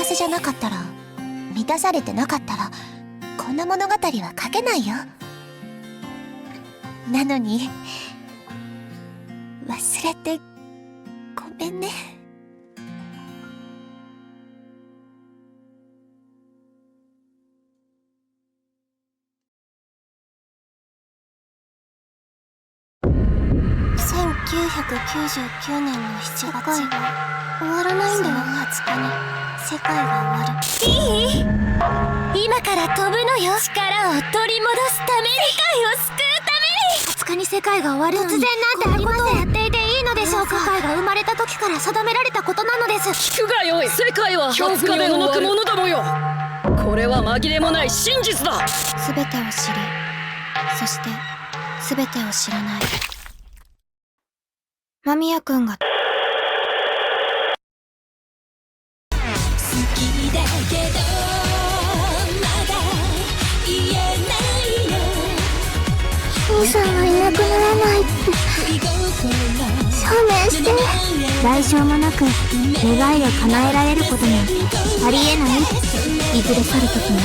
せじゃなかったら、満たされてなかったら、こんな物語は書けないよ。なのに忘れてごめんね。1999年の7月、終わらないんだよ。20日に世界が終わる。いい？今から飛ぶのよ。力を取り戻すために、世界を救うために。20日に世界が終わる。突然なんてことをやっていていいのでしょうか。世界が生まれた時から定められたことなのです。聞くがよい。世界は20日で動くものどもよ。これは紛れもない真実だ。全てを知り、そして全てを知らない間宮くんが。好きだけどまだ言えないの。兄さんはいなくならないって証明して。代償もなく願いを叶えられることなんてありえない。いずれ去る時に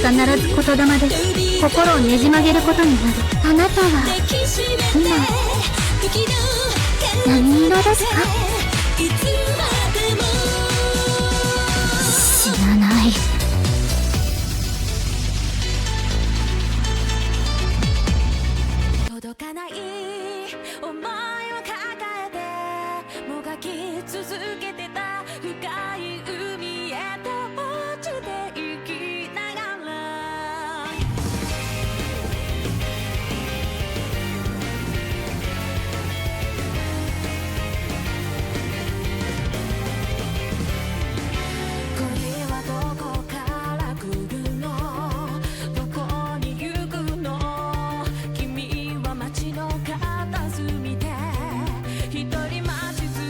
は必ず言霊で心をねじ曲げることになる。あなたは今何色ですか？知らない。届かない思いを抱えてもがき続けてた深い海へと落ちていきながら。これはどこから来るの？どこに行くの？君は街の片隅で一人待ち続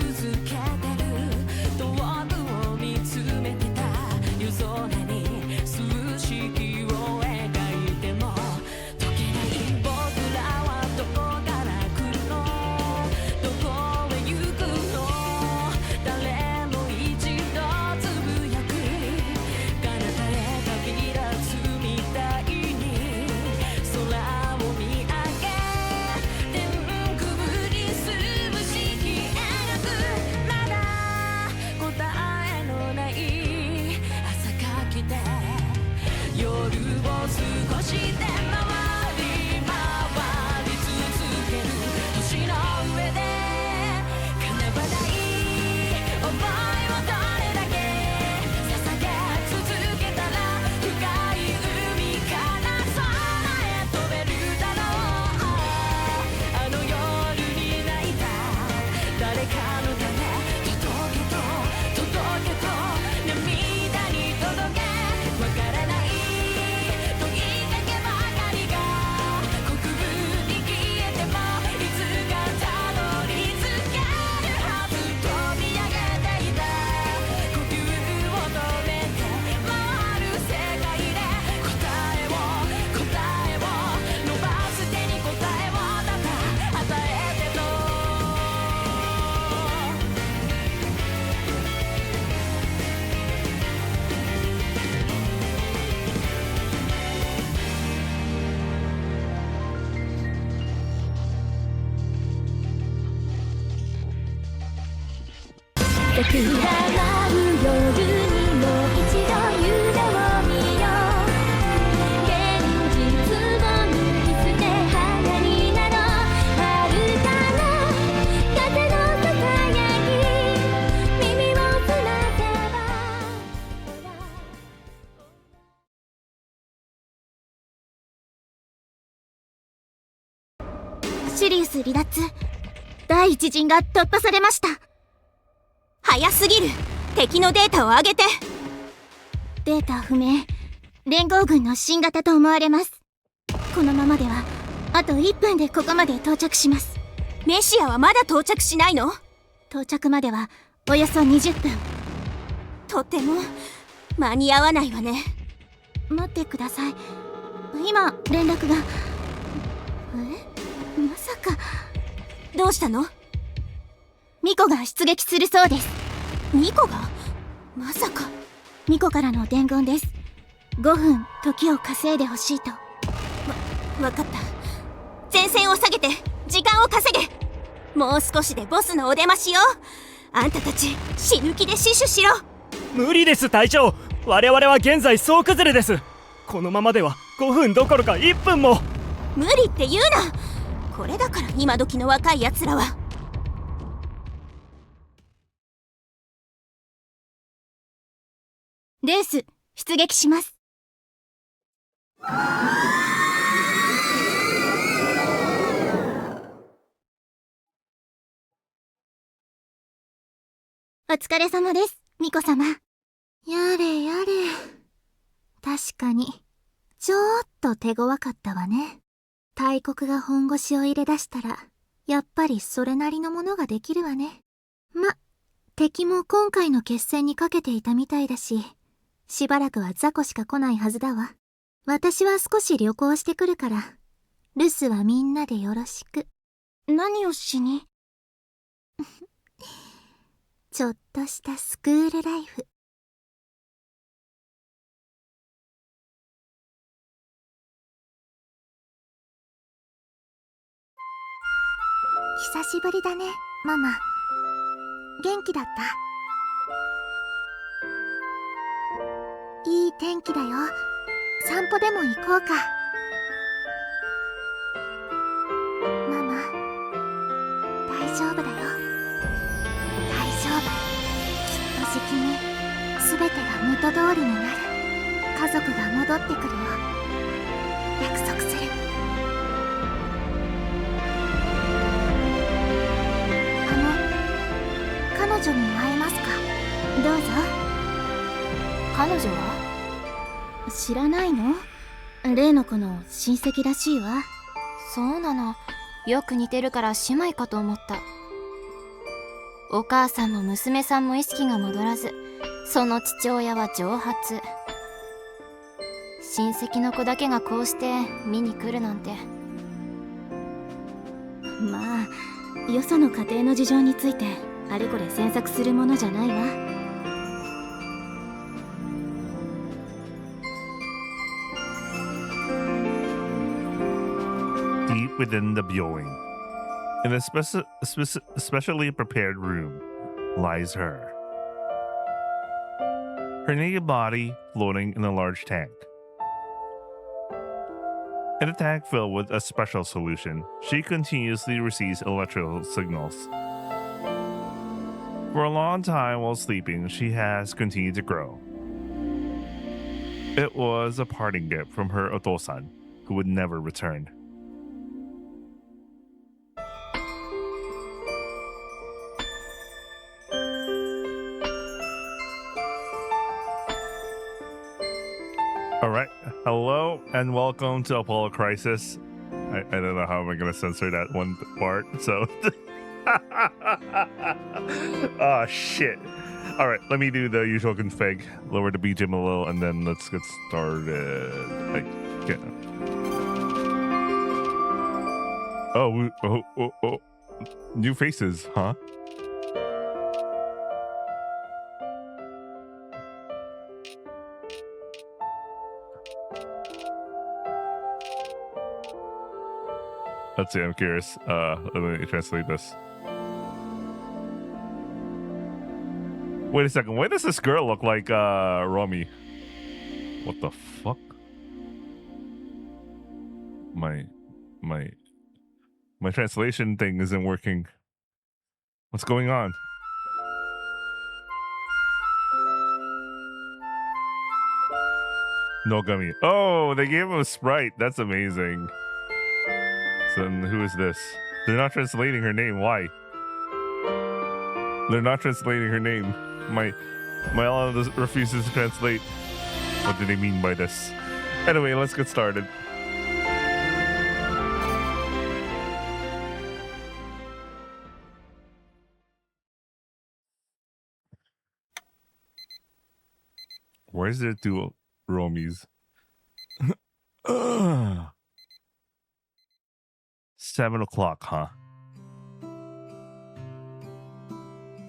けてる。遠くを見つめてた夜空に数式を描いても解けない僕らはどこから来るの？どこへ行くの？誰も一度つぶやく彼方へ旅立つみたいに空を見上げ天空に数式描く。まだ答えのない朝が来て夜を少しで回り続ける星の上で叶わない想いをどれだけ捧げ続けたら深い海から空へ飛べるだろう。あの夜に泣いた誰かのため届けと涙に届け。わからない問いかけばかりが国分に消えてもいつかたどり着けるはず。飛び上げていた呼吸を止めて回る世界で答えを伸ばす手に答えをただ与えてと。暗がる夜にも一度夢を見よう。現実を見捨て花になろう。遥かな風のささやき耳を澄ませば。シリウス離脱第一陣が突破されました。早すぎる。敵のデータを上げて。データ不明。連合軍の新型と思われます。このままではあと1分でここまで到着します。メシアはまだ到着しないの？到着まではおよそ20分。とても間に合わないわね。待ってください。今連絡が。まさか。どうしたの？ミコが出撃するそうです。ミコが？まさかミコからの伝言です。5分時を稼いでほしいと。わかった。前線を下げて時間を稼げ。もう少しでボスのお出ましよ。あんたたち死ぬ気で死守しろ。無理です隊長、我々は現在総崩れです。このままでは5分どころか1分も。無理って言うな。これだから今時の若いやつらは。レース出撃します。お疲れ様です、ミコ様。やれやれ。確かにちょっと手強かったわね。大国が本腰を入れ出したらやっぱりそれなりのものができるわね。敵も今回の決戦にかけていたみたいだし、しばらくは雑魚しか来ないはずだわ。私は少し旅行してくるから、留守はみんなでよろしく。何をしに？ちょっとしたスクールライフ。久しぶりだね、ママ。元気だった？いい天気だよ。散歩でも行こうか。ママ、大丈夫だよ。大丈夫。きっとじきに全てが元通りになる。家族が戻ってくるよ。約束する。彼女に会えますか？どうぞ。彼女は？知らないの？例の子の親戚らしいわ。そうなの。よく似てるから姉妹かと思った。お母さんも娘さんも意識が戻らず、その父親は蒸発。親戚の子だけがこうして見に来るなんて。まあ、よその家庭の事情についてあれこれ詮索するものじゃないわ。Deep within the building, in a specially prepared room, lies her. Her naked body floating in a large tank. In a tank filled with a special solution, she continuously receives electrical signals. For a long time while sleeping, she has continued to grow. It was a parting gift from her Otosan, who would never return. Alright, hello and welcome to Apollo Crisis. I don't know how am I going to censor that one part, so... Oh shit. Alright, let me do the usual config. Lower the BGM a little and then let's get started. Oh. New faces, huh? Let's see, I'm curious. Let me translate this. Wait a second, why does this girl look like Romi? What the fuck? My translation thing isn't working. What's going on? Nogami. Oh, they gave him a sprite. That's amazing. So then who is this? They're not translating her name. Why? They're not translating her name. My LL refuses to translate. What do they mean by this? Anyway, let's get started. Why is there two Romis? 7 o'clock, huh?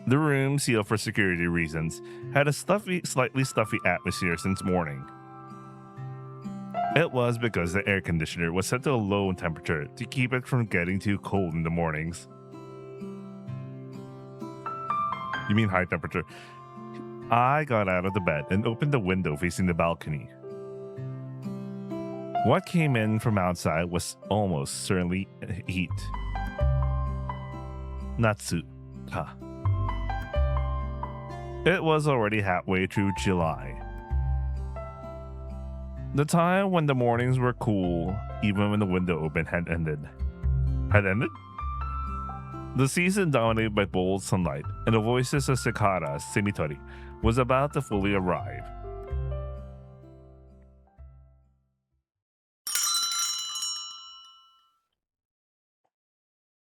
The room, sealed for security reasons, had a slightly stuffy atmosphere since morning. It was because the air conditioner was set to a low temperature to keep it from getting too cold in the mornings. You mean high temperature? I got out of the bed and opened the window facing the balcony. What came in from outside was almost certainly heat. Natsu ka. It was already halfway through July. The time when the mornings were cool, even when the window open had ended. Had ended? The season dominated by bold sunlight, and the voices of cicadas, semitori, was about to fully arrive.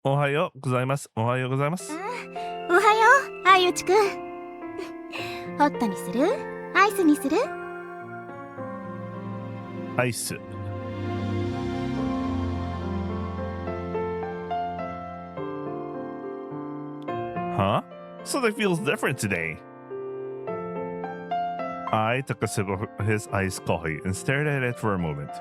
Ohayo gozaimasu. Ohayo gozaimasu. おはよう、相内くん。ホットにする？アイスにする？ Ice. Huh? Something feels different today. I took a sip of his iced coffee and stared at it for a moment.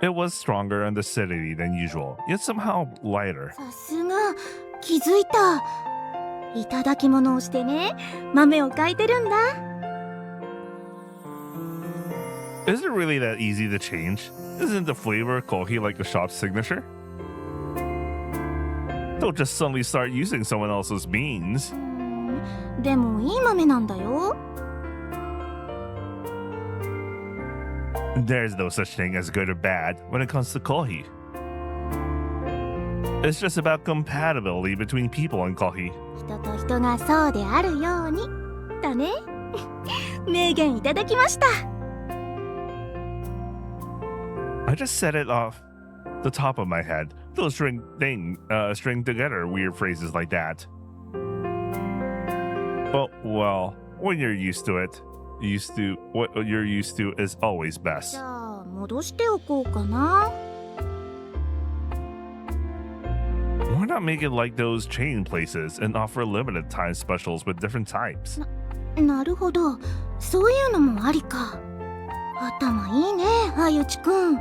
It was stronger and acidity than usual, yet somehow lighter. さすが、気づいた。いただき物をしてね、豆をかいてるんだ。Is it really that easy to change? Isn't the flavor of coffee like a shop's signature? Don't just suddenly start using someone else's beans. でもいい豆なんだよ。There's no such thing as good or bad when it comes to coffee. It's just about compatibility between people and coffee. 人と人がそうであるように。だね。名言いただきました。I just said it off the top of my head. Those string together weird phrases like that. Oh, well, when you're used to it, what you're used to is always じ best. ゃあ戻しておこうかな。Why not make it like those chain places and offer limited time specials with different types? なるほど、そういうのもありか。頭いいね、相内くん。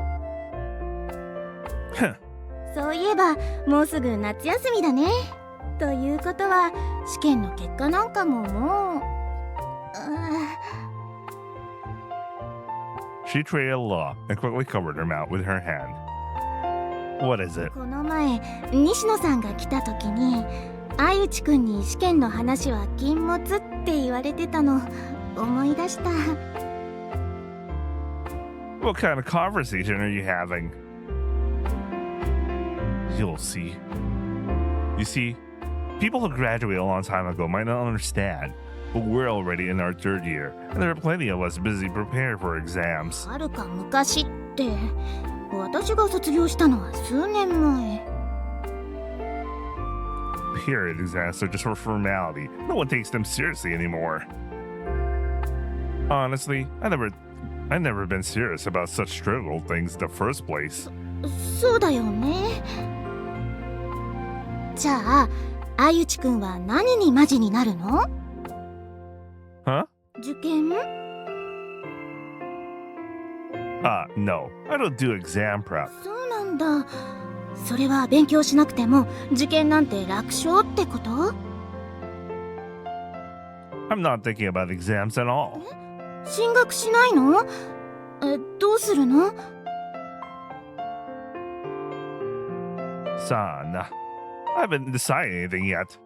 そういえばもうすぐ夏休みだね。ということは試験の結果なんかももう。She traded a law and quickly covered her mouth with her hand. What is it? この前西野さんが来た時に相内くんに試験の話は禁物って言われてたの思い出した。 What kind of conversation are you having? You'll see. You see, people who graduated a long time ago might not understand, but we're already in our third year, and there are plenty of us busy preparing for exams. はるか昔って私が卒業したのは数年前。 Period exams are just for formality. No one takes them seriously anymore. Honestly, I've never been serious about such trivial things in the first place. そうだよね。じゃあ相内くんは何にマジになるの？ Huh? 受験？ No. I don't do exam prep. そうなんだ。それは勉強しなくても受験なんて楽勝ってこと？ I'm not thinking about exams at all. 進学しないの？どうするの？ Son, I haven't decided anything yet.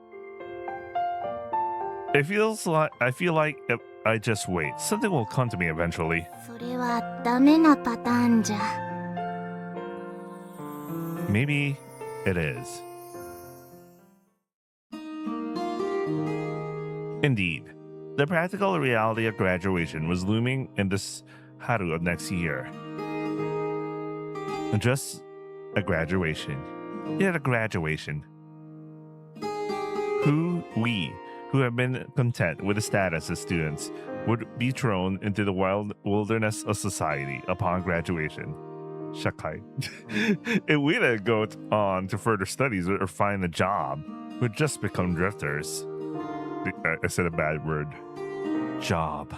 I feel like if I just wait, something will come to me eventually. それはダメなパターンじゃ。 Maybe it is. Indeed, the practical reality of graduation was looming in this haru of next year. Just a graduation. Yet a graduation. We, who have been content with the status as students, would be thrown into the wilderness of society upon graduation. Shakai. If we then go on to further studies or find a job, would just become drifters. I said a bad word. Job.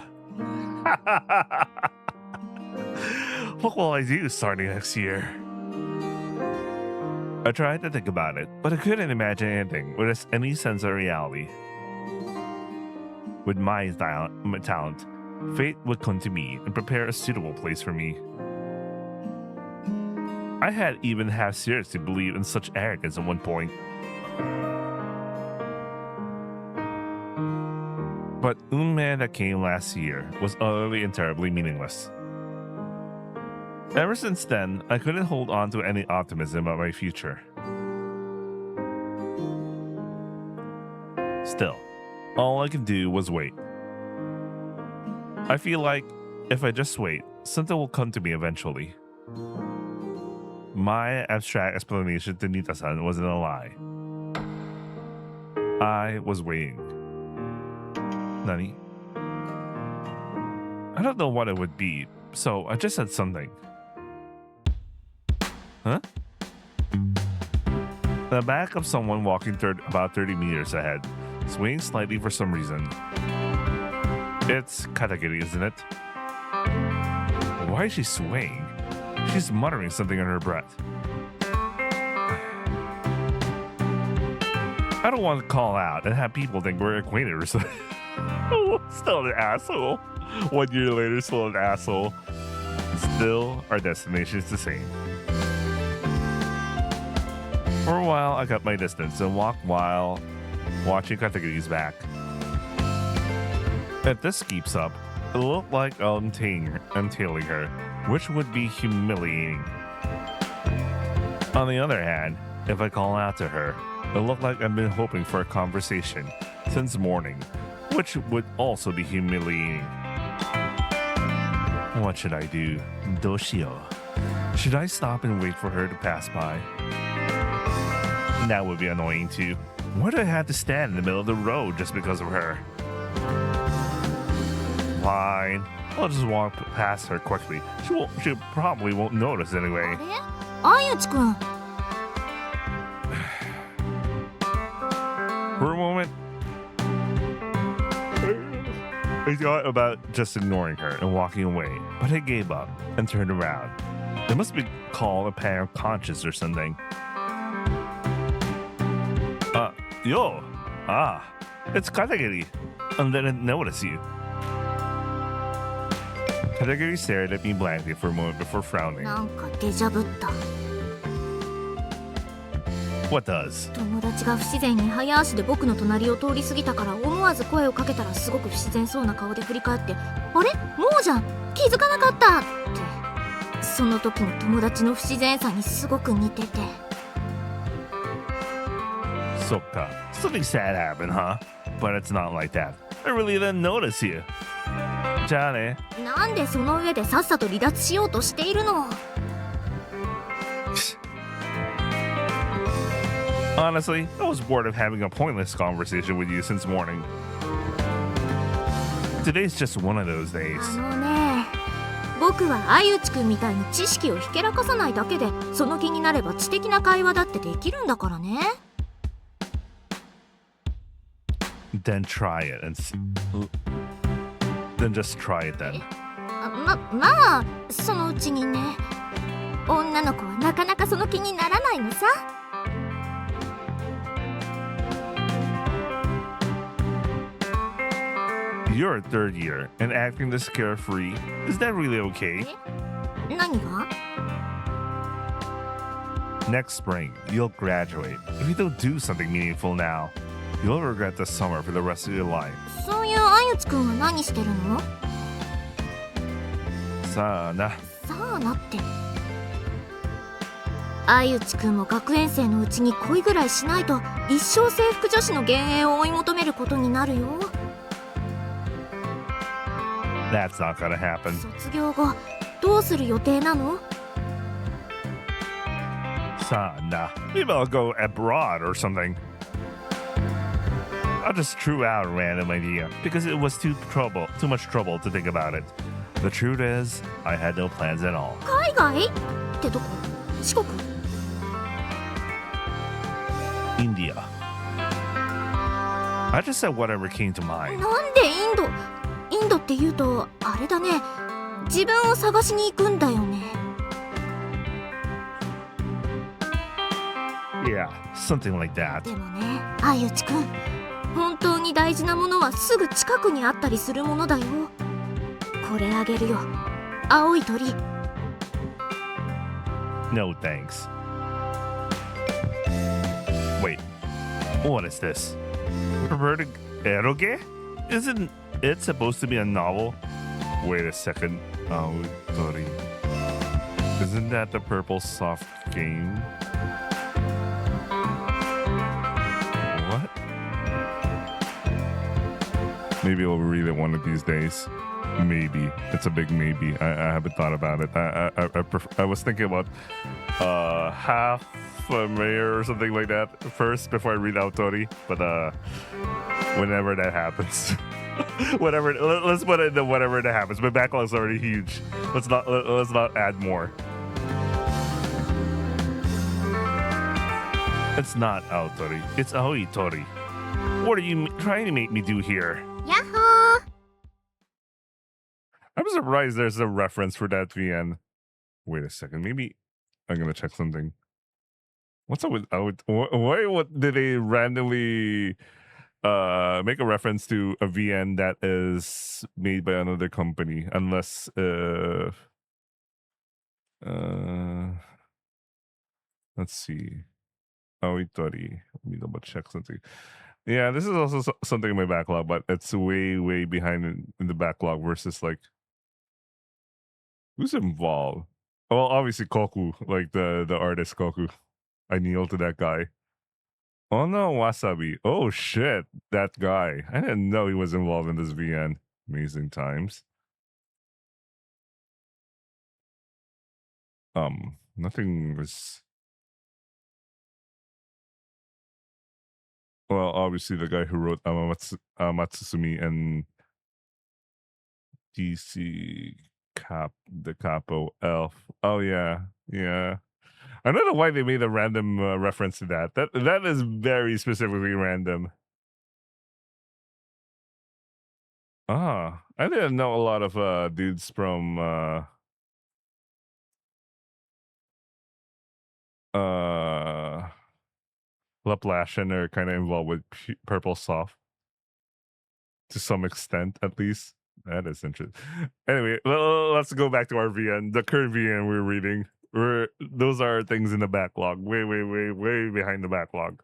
What will I do starting next year? I tried to think about it, but I couldn't imagine anything with any sense of reality. With my talent, fate would come to me and prepare a suitable place for me. I had even half seriously believed in such arrogance at one point. But ùஏÿ that came last year was utterly and terribly meaningless. Ever since then, I couldn't hold on to any optimism about my future. Still, all I could do was wait. I feel like if I just wait, something will come to me eventually. My abstract explanation to Nita-san wasn't a lie. I was waiting. Nani? I don't know what it would be, so I just said something. Huh? The back of someone walking about 30 meters ahead, swaying slightly for some reason. It's Katagiri, isn't it? Why is she swaying? She's muttering something under her breath. I don't want to call out and have people think we're acquainted or something. Still an asshole. 1 year later, still an asshole. Still, our destination is the same. For a while, I kept my distance and walked while watching Katagiri's back. If this keeps up, it looked like I'm tailing her, which would be humiliating. On the other hand, if I call out to her, it looked like I've been hoping for a conversation since morning, which would also be humiliating. What should I do? Doshio. Should I stop and wait for her to pass by? That would be annoying too. Why do I have to stand in the middle of the road just because of her? Fine. I'll just walk past her quickly. She probably won't notice anyway. あゆちくん。 For a moment, I thought about just ignoring her and walking away, but I gave up and turned around. It must be called a pang of conscience or something. Yo! Ah, it's Katagiri. And didn't notice you. Katagiri stared at me blankly for a moment before frowning. なんかデジャブった。 What does? 友達が不自然に早足で僕の隣を通り過ぎたから思わず声をかけたらすごく不自然そうな顔で振り返って「あれもうじゃん気づかなかった!」ってその時の友達の不自然さにすごく似てて。 Sokka. Something sad happened, huh? But it's not like that. I really didn't notice you. じゃあね。なんでその上でさっさと離脱しようとしているの？ Honestly, I was bored of having a pointless conversation with you since morning. Today's just one of those days. ね、僕は相内くんみたいに知識をひけらかさないだけでその気になれば知的な会話だってできるんだからね。 Then try it and then just try it then. まあそのうちにね。女の子はなかなかその気にならないのさ。 You're a third year and acting this carefree. Is that really okay? 何が？ Next spring, you'll graduate. If you don't do something meaningful now, you'll regret the summer for the rest of your life. そういうあゆつくんは何してるの？さあな。さあなって。あゆちくんも学園生のうちに恋ぐらいしないと一生制服女子の幻影を追い求めることになるよ。 That's not gonna happen. 卒業後どうする予定なの？ さあな。Maybe I'll go abroad or something. I just threw out a random idea because it was too much trouble to think about it. The truth is, I had no plans at all. 海外？ってどこ？四国？ India. I just said whatever came to mind. なんでインドって言うとあれだね、自分を探しに行くんだよね。 Yeah, something like that. でもね、相内くん、本当に大事なものはすぐ近くにあったりするものだよ。これあげるよ、青い鳥。 No thanks. Wait, what is this? Perverted eroge? Isn't it supposed to be a novel? Wait a second. Oh, sorry. Isn't that the purple soft game? What? Maybe I'll read it one of these days. Maybe. It's a big maybe. I haven't thought about it. I was thinking about half a mayor or something like that first before I read Autori. But whenever that happens. Whatever, let's put it into whatever that happens. My backlog's already huge. Let's not add more. It's not Autori. It's Aoitori. What are you trying to make me do here? やっほー。 I'm surprised there's a reference for that VN. Wait a second. Maybe I'm gonna check something. What's up with why? What did they randomly make a reference to a VN that is made by another company? Unless let's see. Aoitori. Let me double check something. Yeah, this is also something in my backlog, but it's way behind in the backlog versus like who's involved. Well, obviously Koku, like the artist Koku. I kneel to that guy. Oh no, Wasabi. Oh shit, that guy. I didn't know he was involved in this VN. Amazing times. Nothing was. Well, obviously the guy who wrote Matsusumi and DC the Capo Elf. Oh yeah. I don't know why they made a random reference to that. That is very specifically random. I didn't know a lot of dudes from Laplacian are kind of involved with Purple Soft to some extent, at least. That is interesting. Anyway, let's go back to our VN, the current VN we're reading. Those are things in the backlog, way behind the backlog.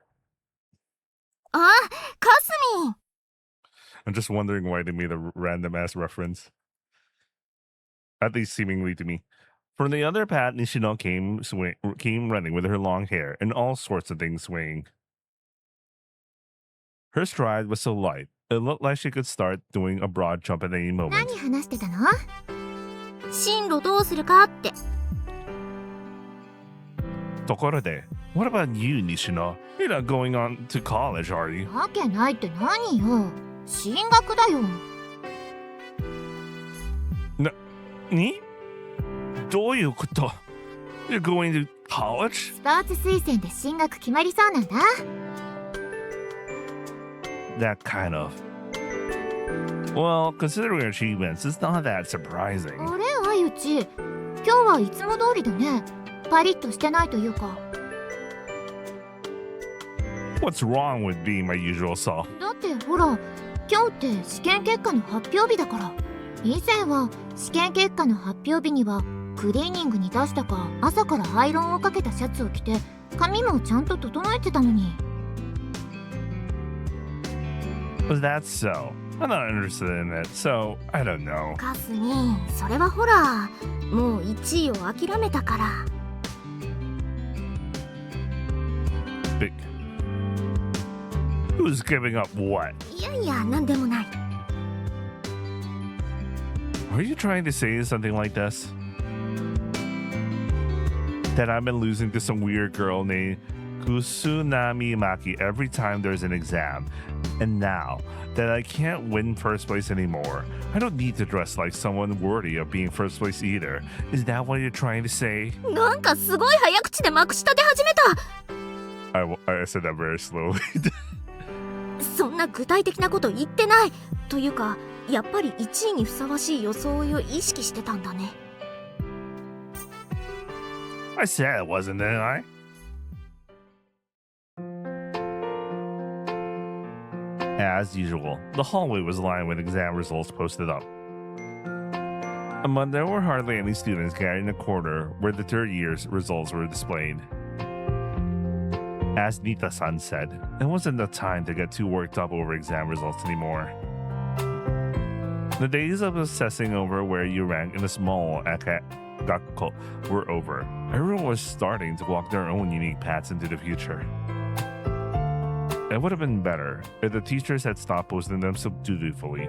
あ、かすみん。 I'm just wondering why they made a random ass reference. At least seemingly to me. From the other path, Nishino came running with her long hair and all sorts of things swaying. Her stride was so light, it looked like she could start doing a broad jump at any moment. 何話してたの？進路どうするかって。 ところで, what about you, Nishino? You're not going on to college, are you? わけないって何よ。進学だよ。に? どういうこと? You're going to college? スポーツ推薦で進学決まりそうなんだ。 That kind of. Well, considering your achievements, it's not that surprising. あれ、相内。今日はいつも通りだね。パリッとしてないというか。 What's wrong with being my usual self? だってほら、今日って試験結果の発表日だから。以前は試験結果の発表日にはクリーニングに出したか朝からアイロンをかけたシャツを着て髪もちゃんと整えてたのに。 Was that so? I'm not interested in it, so I don't know. カスに、それはほら、もう1位を諦めたから。 Big. Who's giving up what? いやいや、なんでもない。 Are you trying to say something like this? That I've been losing to some weird girl named Kusunami Maki every time there's an exam. And now that I can't win first place anymore, I don't need to dress like someone worthy of being first place either. Is that what you're trying to say? なんかすごい早口でまくし立て始めた。 I said that very slowly. そそんな具体的なこと言ってない。というか、やっぱり1位にふさわしい装いを意識してたんだね。I said it wasn't, didn't I? As usual, the hallway was lined with exam results posted up. But there were hardly any students gathering in the corner where the third year's results were displayed. As Nita-san said, it wasn't the time to get too worked up over exam results anymore. The days of obsessing over where you rank in a small gakko were over. Everyone was starting to walk their own unique paths into the future. It would have been better if the teachers had stopped posting them so dutifully.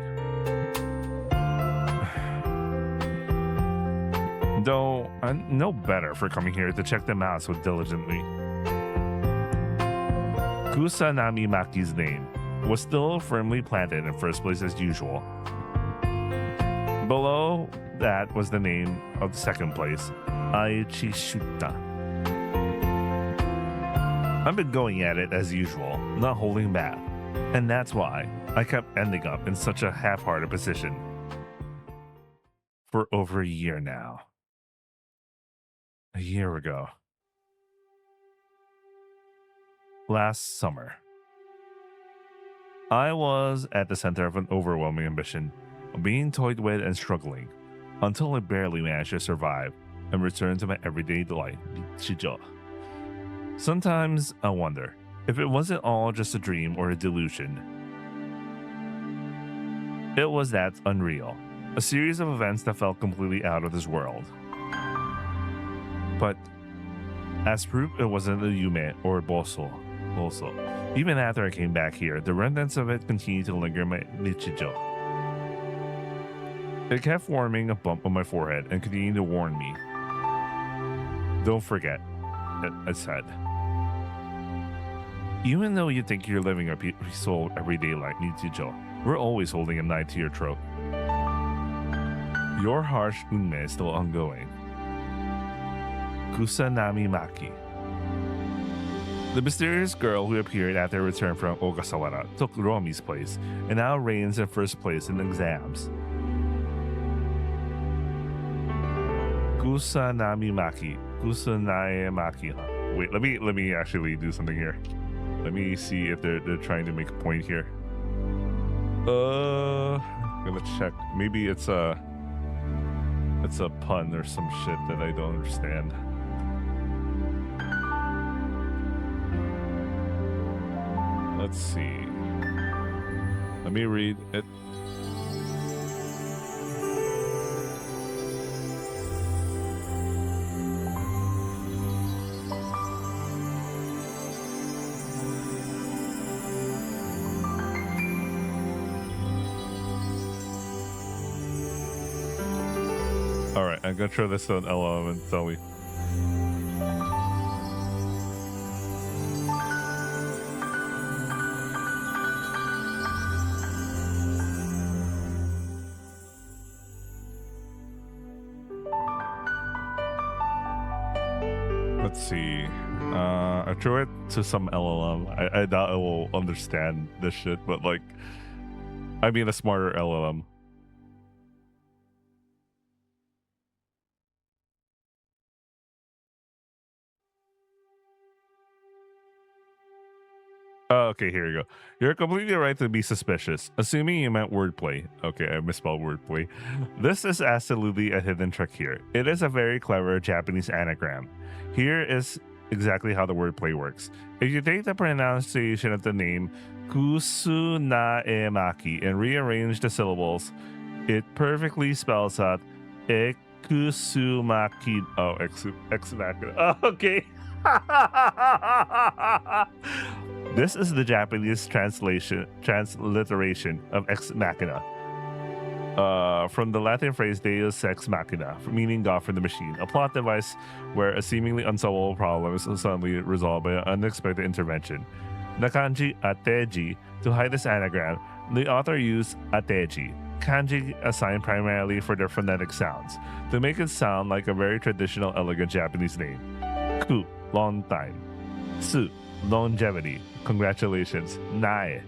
Though I'm no better for coming here to check them out so diligently. Kusanami Maki's name was still firmly planted in first place as usual. Below that was the name of the second place, Aichi-shuta. I've been going at it as usual, not holding back, and that's why I kept ending up in such a half-hearted position for over a year now. A year ago. Last summer. I was at the center of an overwhelming ambition, being toyed with and struggling, until I barely managed to survive and return to my everyday delight, Shijo. Sometimes I wonder if it wasn't all just a dream or a delusion. It was that unreal, a series of events that felt completely out of this world. But as proof it wasn't a yume or a boso. Even after I came back here, the remnants of it continued to linger in my nichijo. It kept forming a bump on my forehead and continued to warn me. Don't forget, I said. Even though you think you're living a peaceful everyday life, nichijo, we're always holding a knife to your throat. Your harsh unme is still ongoing. Kusanami Maki. The mysterious girl who appeared after her return from Ogasawara took Romi's place and now reigns in first place in exams. Kusanami Maki. Kusanae Maki. Wait, let me actually do something here. Let me see if they're trying to make a point here. I'm gonna check. Maybe it's a pun or some shit that I don't understand. Let's see. Let me read it. All right, I'm gonna throw this on LLM and tell me. Let's see. I threw it to some LLM. I doubt it will understand this shit, but like, I mean a smarter LLM. Oh, okay, here you go. You're completely right to be suspicious, assuming you meant wordplay. Okay, I misspelled wordplay. This is absolutely a hidden trick here. It is a very clever Japanese anagram. Here is exactly how the wordplay works. If you take the pronunciation of the name Kusunaemaki and rearrange the syllables, it perfectly spells out Ekusumaki. Oh, Exumaki. Oh, okay. This is the Japanese transliteration of ex machina. From the Latin phrase Deus ex machina, meaning God from the machine, a plot device where a seemingly unsolvable problem is suddenly resolved by an unexpected intervention. The kanji ateji, to hide this anagram, the author used ateji, kanji assigned primarily for their phonetic sounds, to make it sound like a very traditional, elegant Japanese name. Ku, long time. Su, longevity. Congratulations. Nae,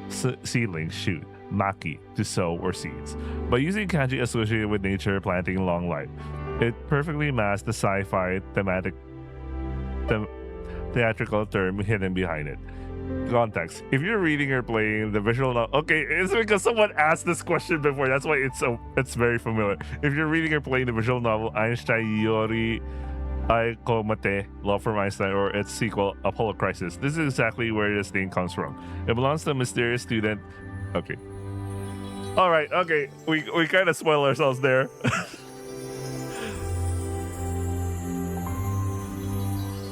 seedlings shoot, maki, to sow or seeds. By using kanji associated with nature, planting, and long life, it perfectly masks the sci-fi theatrical term hidden behind it. Context: if you're reading or playing the visual novel, okay, it's because someone asked this question before, that's why it's very familiar. If you're reading or playing the visual novel Einstein Yori Aikome, Love from Einstein, or its sequel Apollo Crisis, this is exactly where this name comes from. It belongs to a mysterious student. Okay, all right, okay, we kind of spoil ourselves there.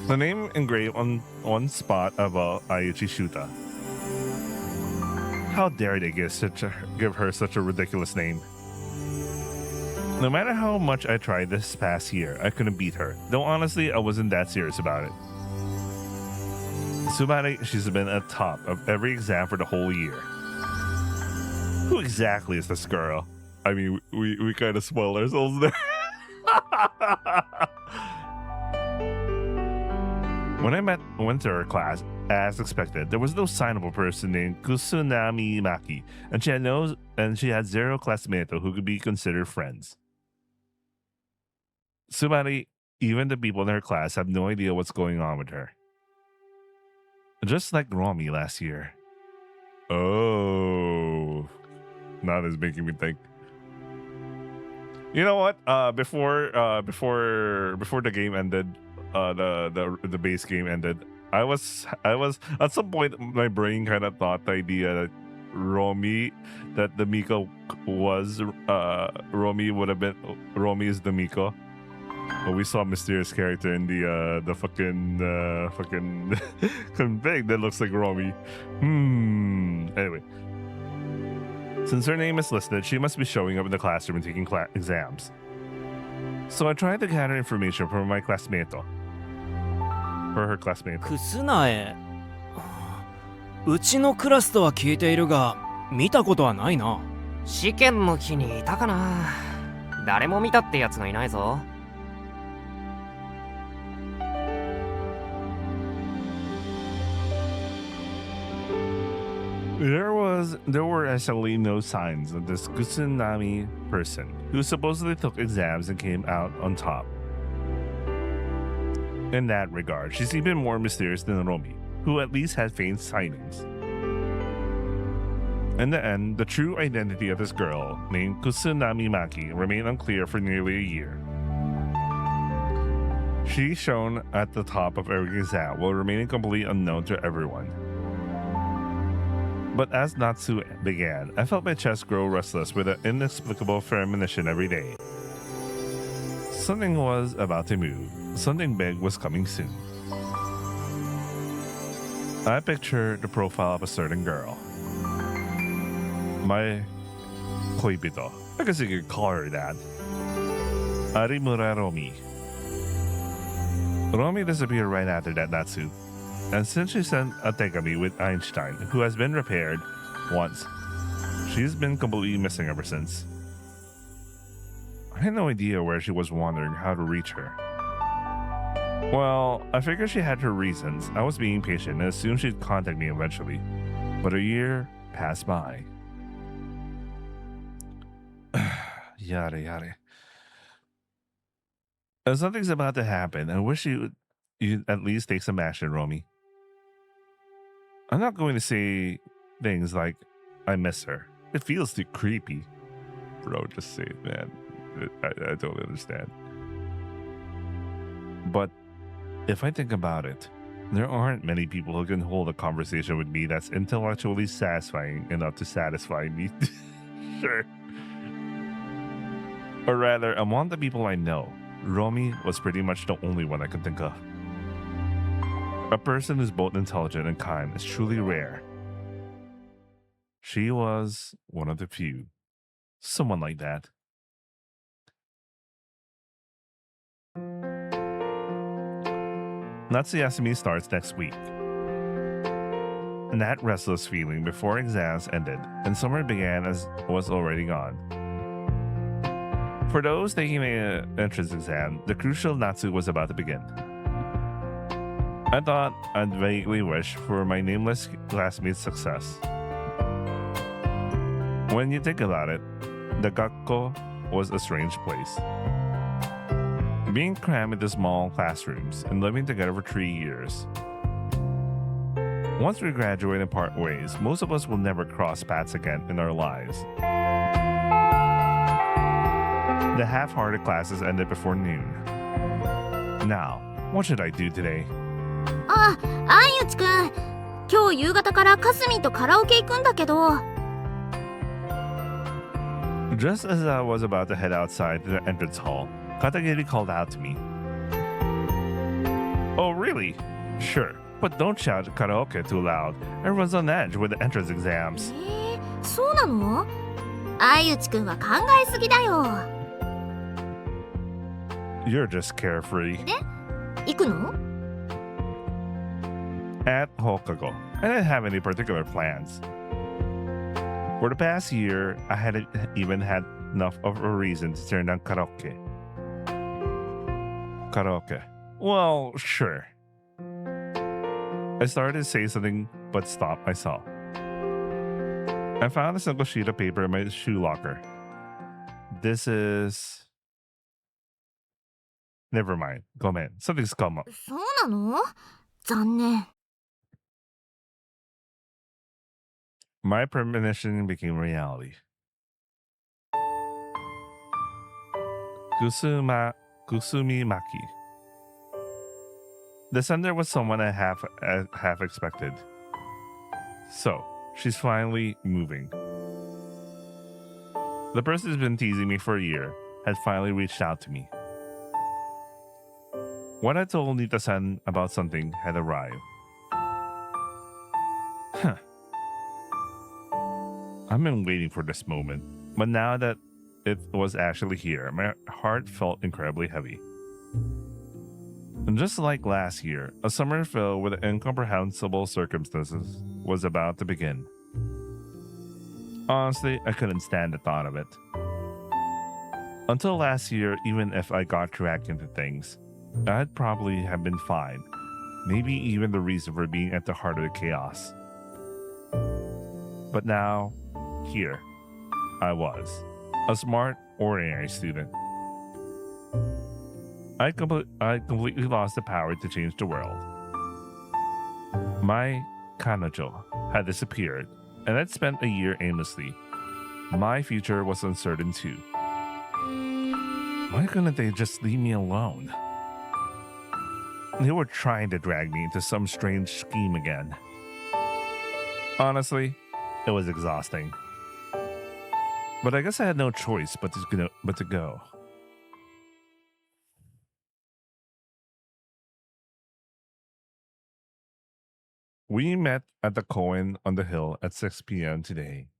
The name engraved on one spot above Aichi Shuta. How dare they give her such a ridiculous name? No matter how much I tried this past year, I couldn't beat her. Though honestly, I wasn't that serious about it. Tsubari, she's been at top of every exam for the whole year. Who exactly is this girl? I mean, we kind of spoiled ourselves there. When I went to her class, as expected, there was no signable person named Kusunami Maki, and she had zero classmates who could be considered friends. Tsubari, even the people in her class have no idea what's going on with her. Just like Romi last year. Oh, now that's making me think. You know what? Before the game ended, the base game ended, I was at some point my brain kind of thought the idea that the Miko was Romi would have been Romi is the Miko, but we saw a mysterious character in the fucking thing that looks like Romi. Anyway, since her name is listed, she must be showing up in the classroom and taking exams. So I tried to gather information from my classmate. For her classmate. クスナエ。うちのクラスとは聞いているが、見たことはないな。試験の日にいたかな。誰も見たってやつがいないぞ。There were actually no signs of this Kusunami person who supposedly took exams and came out on top. In that regard, she's even more mysterious than Romi, who at least had faint sightings. In the end, the true identity of this girl, named Kusunami Maki, remained unclear for nearly a year. She shone at the top of every exam while remaining completely unknown to everyone. But as Natsu began, I felt my chest grow restless with an inexplicable premonition every day. Something was about to move. Something big was coming soon. I pictured the profile of a certain girl. My koibito. I guess you could call her that. Arimura Romi. Romi disappeared right after that Natsu. And since she sent a tegami with Einstein, who has been repaired once, she's been completely missing ever since. I had no idea where she was wondering how to reach her. Well, I figured she had her reasons. I was being patient and assumed she'd contact me eventually. But a year passed by. Yada yada. And something's about to happen. I wish you'd at least take some action, Romi. I'm not going to say things like, I miss her. It feels too creepy. Bro, just say it, man. I don't understand. But if I think about it, there aren't many people who can hold a conversation with me that's intellectually satisfying enough to satisfy me. Sure. Or rather, among the people I know, Romi was pretty much the only one I could think of. A person who's both intelligent and kind is truly rare. She was one of the few. Someone like that. Natsuyasumi starts next week. And that restless feeling before exams ended and summer began as was already gone. For those taking the entrance exam, the crucial Natsu was about to begin. I thought I'd vaguely wish for my nameless classmate's success. When you think about it, the gakko was a strange place. Being crammed into small classrooms and living together for 3 years. Once we graduate and part ways, most of us will never cross paths again in our lives. The half-hearted classes ended before noon. Now, what should I do today? あ、相内くん。今日夕方からかすみんとカラオケ行くんだけど。Just as I was about to head outside to the entrance hall, Katagiri called out to me. Oh, really? Sure, but don't shout karaoke too loud. Everyone's on edge with the entrance exams. そうなの？相内くんは考えすぎだよ。You're just carefree. 行くの？ At Hokago, I didn't have any particular plans. For the past year, I hadn't even had enough of a reason to turn down karaoke. Karaoke. Well, sure. I started to say something, but stopped myself. I found a single sheet of paper in my shoe locker. This is... Never mind. Gomen. Something's come up. そうなの？残念。My premonition became reality. Kusumi Maki. The sender was someone I half expected. So, she's finally moving. The person who's been teasing me for a year had finally reached out to me. What I told Nita-san about something had arrived. Huh. I've been waiting for this moment, but now that it was actually here, my heart felt incredibly heavy. And just like last year, a summer filled with incomprehensible circumstances was about to begin. Honestly, I couldn't stand the thought of it. Until last year, even if I got dragged into things, I'd probably have been fine, maybe even the reason for being at the heart of the chaos. But now, here, I was, a smart, ordinary student. I completely lost the power to change the world. My kanojo had disappeared, and I'd spent a year aimlessly. My future was uncertain too. Why couldn't they just leave me alone? They were trying to drag me into some strange scheme again. Honestly, it was exhausting. But I guess I had no choice but to go. We met at the koen on the hill at 6 p.m. today.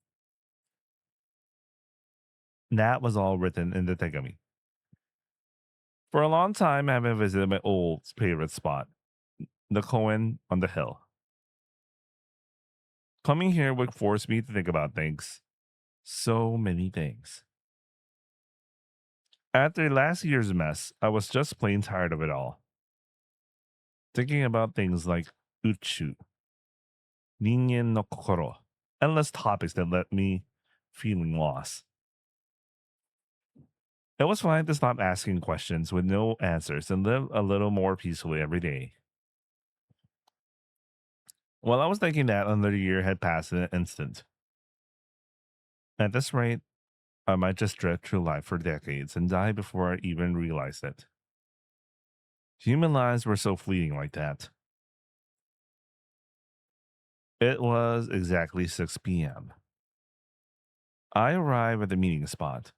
That was all written in the tegami. For a long time, I haven't visited my old favorite spot, the koen on the hill. Coming here would force me to think about things. So many things. After last year's mess, I was just plain tired of it all. Thinking about things like uchu, ningen no kokoro, endless topics that left me feeling lost. It was fine to stop asking questions with no answers and live a little more peacefully every day. Well, I was thinking that another year had passed in an instant. At this rate, I might just drift through life for decades and die before I even realized it. Human lives were so fleeting like that. It was exactly 6 p.m. I arrived at the meeting spot.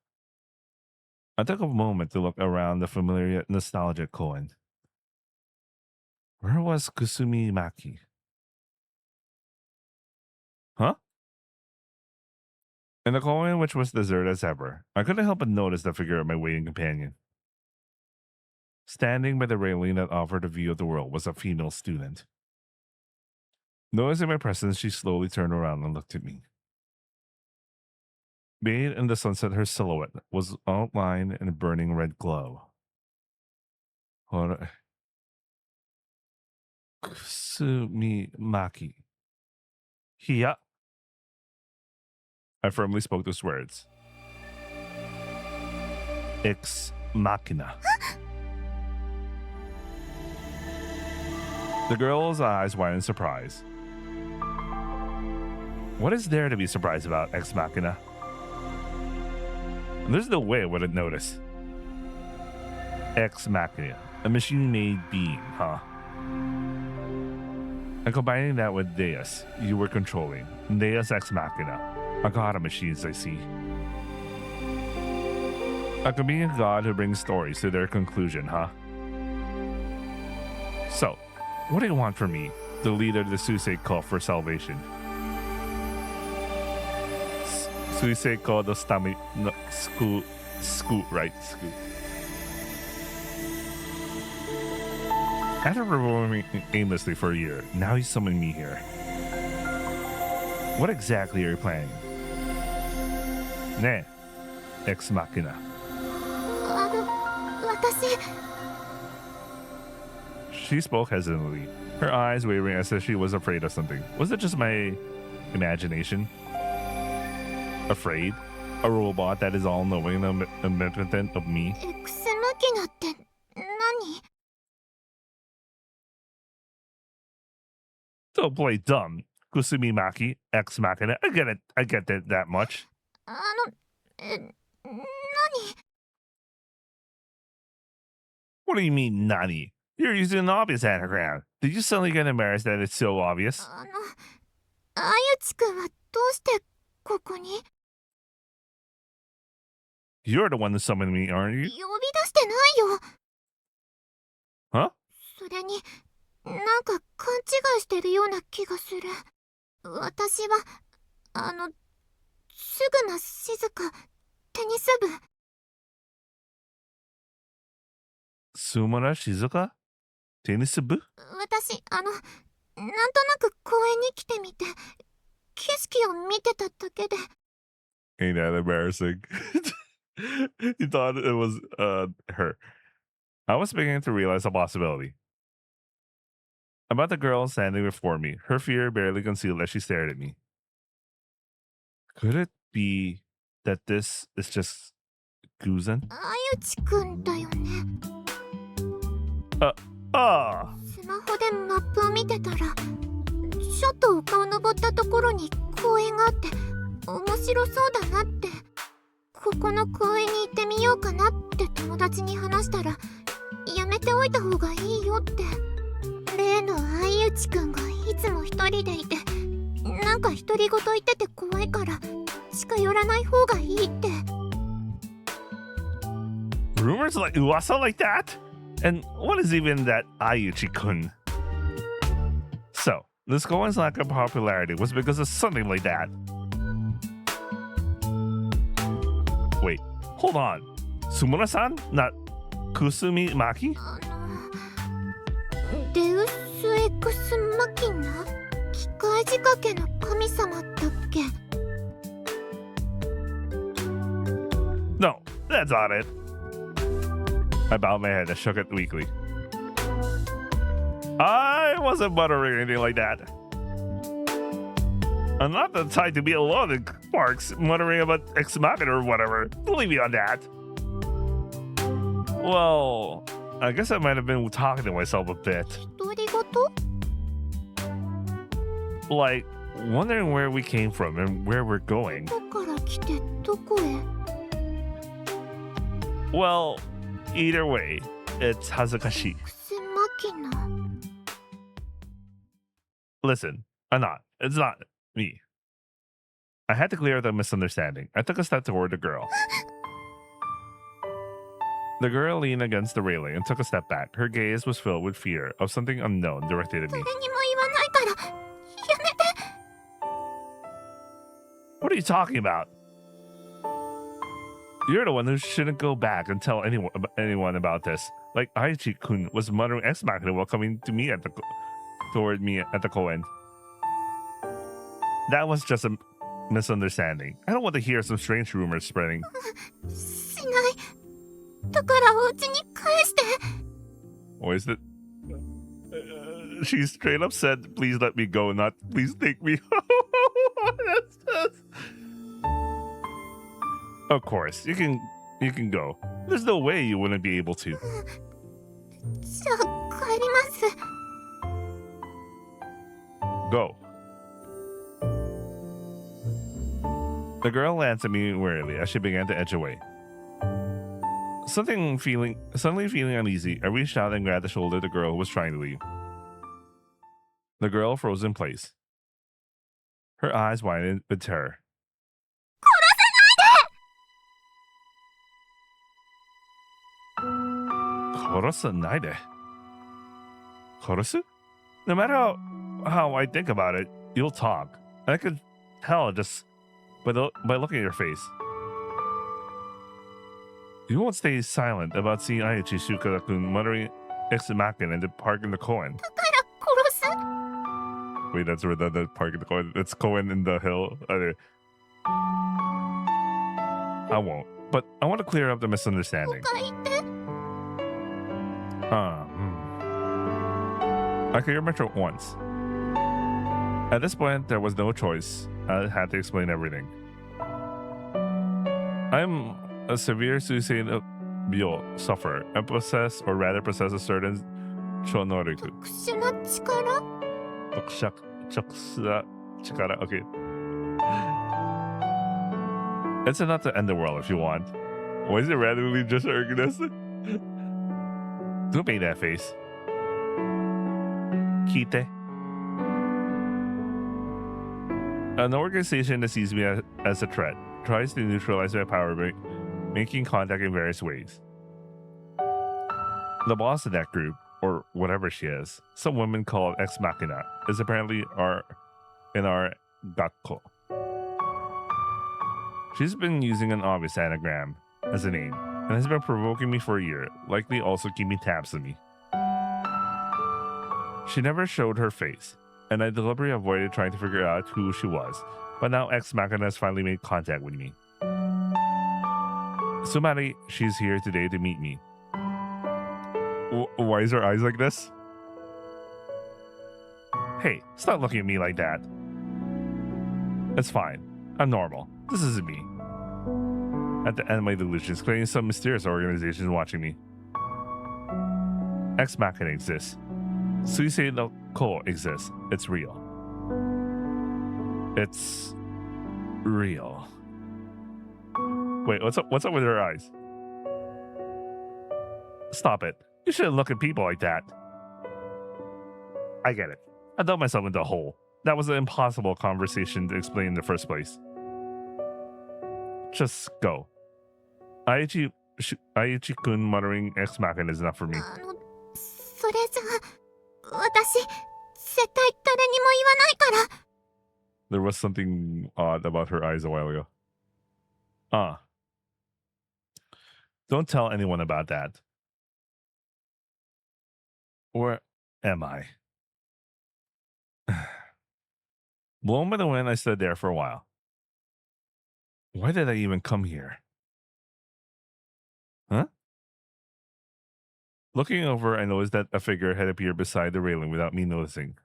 I took a moment to look around the familiar, nostalgic koen. Where was Kusumi Maki? Huh? In the koen, which was deserted as ever, I couldn't help but notice the figure of my waiting companion. Standing by the railing that offered a view of the world was a female student. Noticing my presence, she slowly turned around and looked at me. Bathed in the sunset, her silhouette was outlined in a burning red glow. Kusumi Maki. Hiya. I firmly spoke those words. Ex machina. The girl's eyes widened in surprise. What is there to be surprised about, ex machina? There's no way I wouldn't notice. Ex machina, a machine-made being, huh? And combining that with Deus, you were controlling. Deus ex machina, a god of machines, I see. A convenient god who brings stories to their conclusion, huh? So, what do you want from me, the leader of the Susei cult for salvation? Susei called the stomach, no, scoot, right? Scoot. After roaming aimlessly for a year, now he's summoning me here. What exactly are you planning? Ne, ex machina. 私 She spoke hesitantly, her eyes wavering as if she was afraid of something. Was it just my imagination? Afraid? A robot that is all-knowing and omnipotent of me? エクスマキナって何？ Don't play dumb. Kusumi Maki, ex machina. I get it. I get that much. 何？ What do you mean, Nani? You're using an obvious anagram. Did you suddenly get embarrassed that it's so obvious? あゆちくんはどうしてここに？ You're the one who summoned me, aren't 呼び you? 出してないよ。 Huh? それに、なんか勘違いしてるような気がする。私は、すぐな静か、テニス部。 Sumara Shizuka? Tennis bu? 私、なんとなく公園に来てみて、景色を見てただけで。 Ain't that embarrassing? You thought it was her. I was beginning to realize a possibility. About the girl standing before me, her fear barely concealed as she stared at me. Could it be that this is just Guzan? あゆちくんだよね。 スマホでマップを見てたら、ちょっと丘を登ったところに公園があって、面白そうだなって。ここの公園に行ってみようかなって友達に話したら、やめておいた方がいいよって。例の相内くんがいつも一人でいて、なんか独り言言ってて怖いから近寄らない方がいいって。 Rumors like Uwasa like that? And what is even that Ayuchi-kun? So, this Goen's lack of popularity was because of something like that. Wait, hold on. Sumura-san? Not Kusumi Maki? デウスエクスマキナ？機械仕掛けの神様だっけ？ No, that's not it. I bowed my head and shook it weakly. I wasn't muttering anything like that. I'm not the type to be alone in parks muttering about ex machina or whatever. Believe me on that. Well, I guess I might have been talking to myself a bit. 独り言？ Like, wondering where we came from and where we're going. どこから来てどこへ？ Well, either way, it's hazakashi. エクスマキナ。 Listen, I'm not. It's not me. I had to clear the misunderstanding. I took a step toward the girl. The girl leaned against the railing and took a step back. Her gaze was filled with fear of something unknown directed at me. 誰にも言わないからやめて。 What are you talking about? You're the one who shouldn't go back and tell anyone about this. Like Aichi-kun was muttering ex machina while coming to me toward me at the Koen. That was just a misunderstanding. I don't want to hear some strange rumors spreading. しない。だからお家に返して。 Or is it? She straight up said, "Please let me go, not please take me." That's just... Of course, you can go. There's no way you wouldn't be able to. じゃあ帰ります。 Go. The girl glanced at me wearily as she began to edge away. Suddenly feeling uneasy, I reached out and grabbed the shoulder of the girl who was trying to leave. The girl froze in place. Her eyes widened with terror. 殺さないで. 殺す? No matter how I think about it, you'll talk. I could tell just by looking at your face. You won't stay silent about seeing Aichi Shukara-kun muttering ex machina in the park in the Koen. だから殺す。 Wait, that's where the park in the Koen. It's Koen in the hill. I won't. But I want to clear up the misunderstanding. 他言って。 I cleared my throat once. At this point, there was no choice. I had to explain everything. I'm a severe suicidal sufferer. I possess, or rather possess, a certain chonoriku. 特殊な力。 Okay. It's enough to end the world if you want. Why is it randomly just Erginus? Don't make that face. Kite. An organization that sees me as a threat tries to neutralize my power by making contact in various ways. The boss of that group, or whatever she is, some women call ex machina, is apparently in our gakko. She's been using an obvious anagram as a name, and has been provoking me for a year, likely also keeping tabs on me. She never showed her face, and I deliberately avoided trying to figure out who she was, but now ex machina has finally made contact with me. Sumari, she's here today to meet me. Why is her eyes like this? Hey, stop looking at me like that. It's fine. I'm normal. This isn't me. At the end of my delusions, claiming some mysterious organization is watching me. Ex machina exists. Suicide no Ko exists. It's real. It's real. Wait, what's up with her eyes? Stop it. You shouldn't look at people like that. I get it. I dug myself into a hole. That was an impossible conversation to explain in the first place. Just go. Aichi-kun muttering ex machina is enough for me. それじゃあ、私、絶対誰にも言わないから。 There was something odd about her eyes a while ago. Don't tell anyone about that. Where am I? Blown by the wind, I stood there for a while. Why did I even come here? Huh? Looking over, I noticed that a figure had appeared beside the railing without me noticing.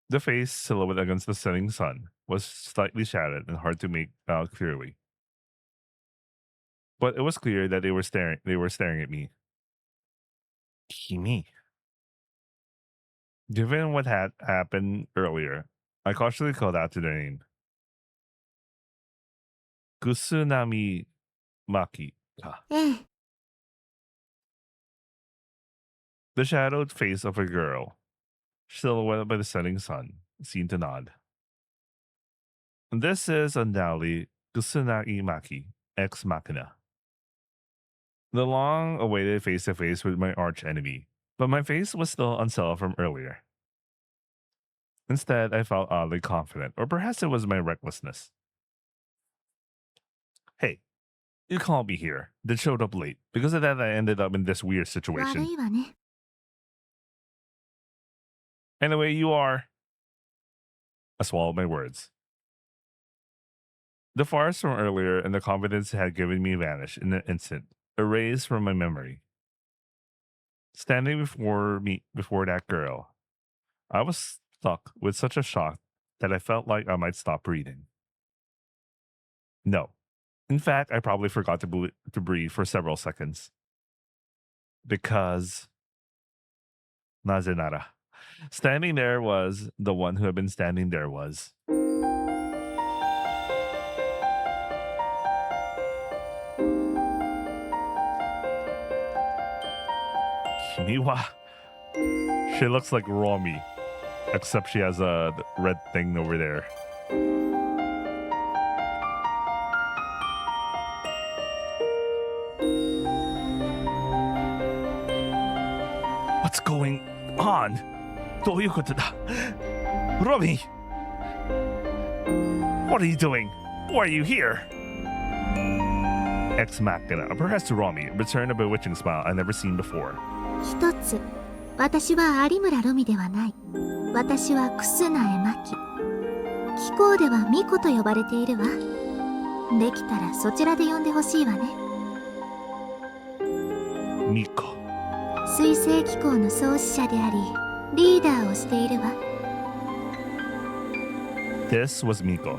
The face, silhouette against the setting sun, was slightly shadowed and hard to make out clearly. But it was clear that they were staring at me. Kimi. Given what had happened earlier, I cautiously called out to their name. Kusunami Maki ka. ええ。 The shadowed face of a girl, silhouetted by the setting sun, seemed to nod. This is undoubtedly Kusunagi Maki, ex machina. The long-awaited face-to-face with my arch-enemy, but my face was still unsettled from earlier. Instead, I felt oddly confident, or perhaps it was my recklessness. Hey, you called me here, then showed up late. Because of that, I ended up in this weird 悪 situation. いわね。 Anyway, you are... I swallowed my words. The farce from earlier and the confidence it had given me vanished in an instant, erased from my memory. Standing before that girl, I was struck with such a shock that I felt like I might stop breathing. No, In fact, I probably forgot to breathe for several seconds. Because... Nazenara. Standing there was the one who had been standing there was. Kimiwa. She looks like Romi, except she has a red thing over there. What's going on? どういうことだ? Romi! What are you doing? Why are you here? Ex Machina, perhaps to Romi, returned a bewitching smile I'd never seen before. 一つ、私は有村ロミではない。私はクスナエマキ。貴公ではミコと呼ばれているわ。できたらそちらで呼んでほしいわね。ミコ。水星機構の創始者であり、リーダーをしているわ。This was Miko.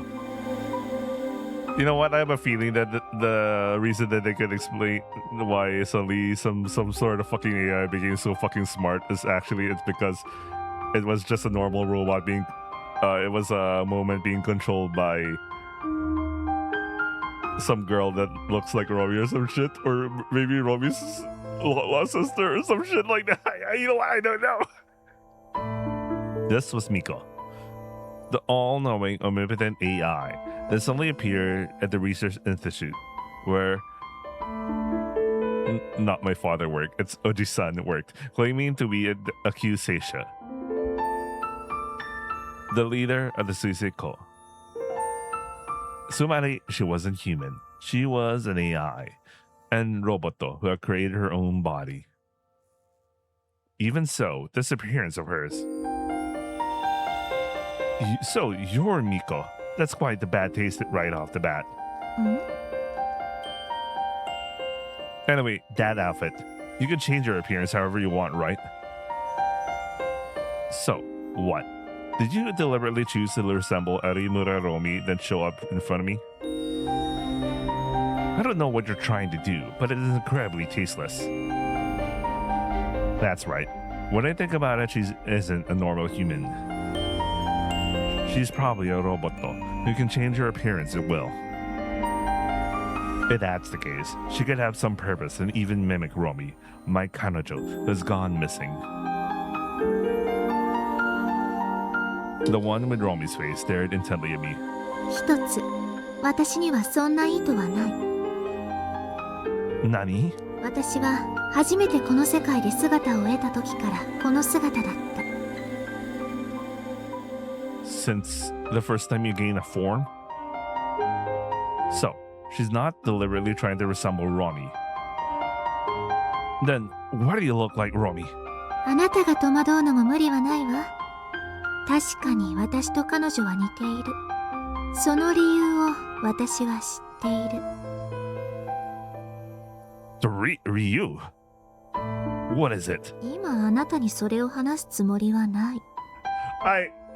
You know what? I have a feeling that the reason that they could explain why suddenly some sort of fucking AI became so fucking smart is actually it's because it was just a normal robot being it was a moment being controlled by some girl that looks like Romi or some shit, or maybe Romi's lost sister or some shit like that. You know what? I don't know. This was Miko, the all-knowing, omnipotent AI that suddenly appeared at the research institute where not my father worked, it's Oji-san worked, claiming to be a œúúõî, the leader of the Suisei-ko. Sumari, she wasn't human. She was an AI, and Roboto, who had created her own body. Even so, this appearance of hers. So, you're Miko. That's quite the bad taste right off the bat. Anyway, that outfit. You can change your appearance however you want, right? So, what? Did you deliberately choose to resemble Arimura Romi then show up in front of me? I don't know what you're trying to do, but it is incredibly tasteless. That's right. When I think about it, she isn't a normal human. She's probably a roboto who can change her appearance at will. If that's the case, she could have some purpose and even mimic Romi, my kanojo, who has gone missing. The one with Romi's face stared intently at me. 一つ、私にはそんな意図はない。Nani? 私は初めてこの世界で姿を得た時からこの姿だった。Since the first time you gain a form? So, she's not deliberately trying to resemble Romi. Then, why do you look like Romi? あなたが戸惑うのも無理はないわ。確かに私と彼女は似ている。その理由を私は知っている。Ryu? What is it? 今あなたにそれを話すつもりはない。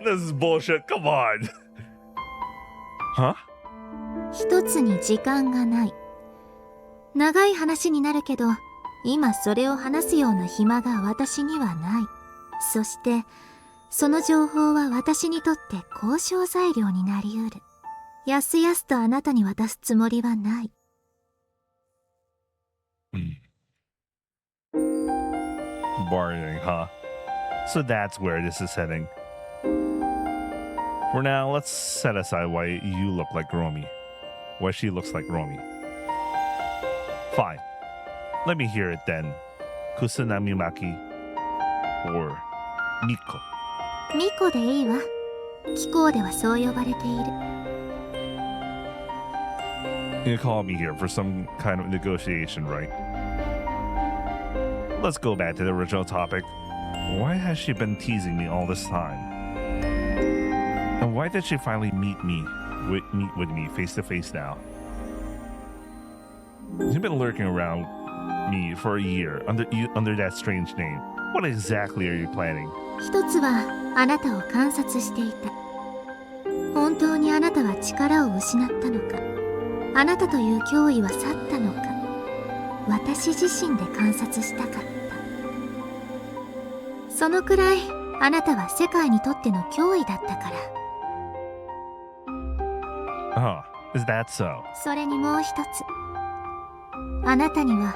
This is bullshit. Come on. Huh? 一つに時間がない。長い話になるけど、今それを話すような暇が私にはない。そして、その情報は私にとって交渉材料になりうる。やすやすとあなたに渡すつもりはない。Bargaining, huh? So that's where this is heading. For now, let's set aside why you look like Romi. Why she looks like Romi. Fine. Let me hear it then. Kusanami-maki or Miko. ミコでいいわ。貴公ではそう呼ばれている。You called me here for some kind of negotiation, right? Let's go back to the original topic. Why has she been teasing me all this time? And why did she finally meet with me face to face now? You've been lurking around me for a year under that strange name. What exactly are you planning? 一つはあなたを観察していた。本当にあなたは力を失ったのか。あなたという脅威は去ったのか、私自身で観察したかった。そのくらいあなたは世界にとっての脅威だったから。Oh, is that so? それにもう一つ、あなたには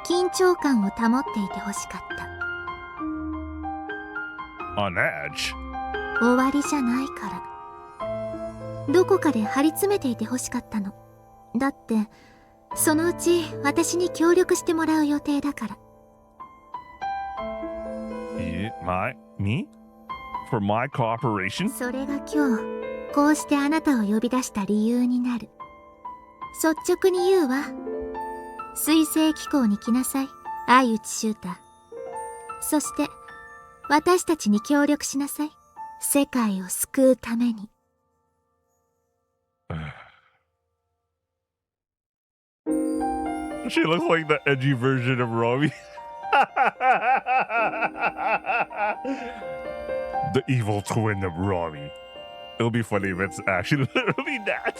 緊張感を保っていてほしかった。 On edge? 終わりじゃないから。どこかで張り詰めていてほしかったの。だってそのうち私に協力してもらう予定だから。Me? For my cooperation? それが今日こうしてあなたを呼び出した理由になる。率直に言うわ。水星機構に来なさい、相内シューター。そして私たちに協力しなさい、世界を救うために。She looks like the edgy version of Romi. The evil twin of Romi. It'll be funny if it's actually literally that.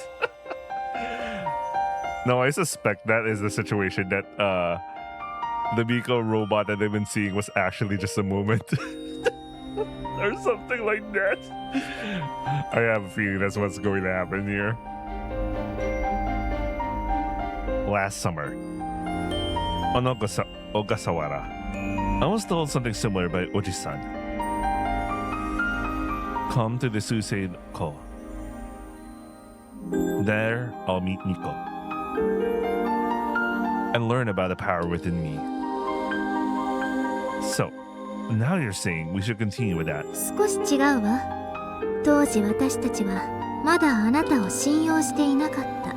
No, I suspect that is the situation that the Miko robot that they've been seeing was actually just a moment. Or something like that. I have a feeling that's what's going to happen here. Last summer, on Ogasawara, I was told something similar by Oji-san. Come to the Susei Ko. There, I'll meet Miko and learn about the power within me. So, now you're saying we should continue with that. 少し違うわ。当時私たちはまだあなたを信用していなかった。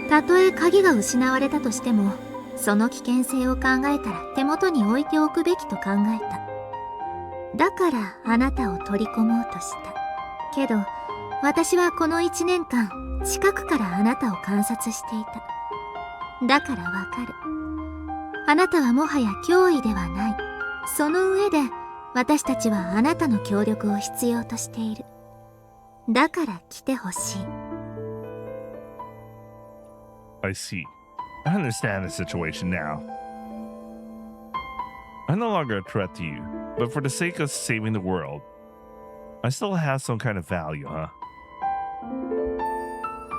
たとえ鍵が失われたとしても、その危険性を考えたら手元に置いておくべきと考えた。だからあなたを取り込もうとした。けど私はこの1年間近くからあなたを観察していた。だからわかる。あなたはもはや脅威ではない。その上で私たちはあなたの協力を必要としている。だから来てほしい。I see. I understand the situation now. I'm no longer a threat to you, but for the sake of saving the world, I still have some kind of value, huh?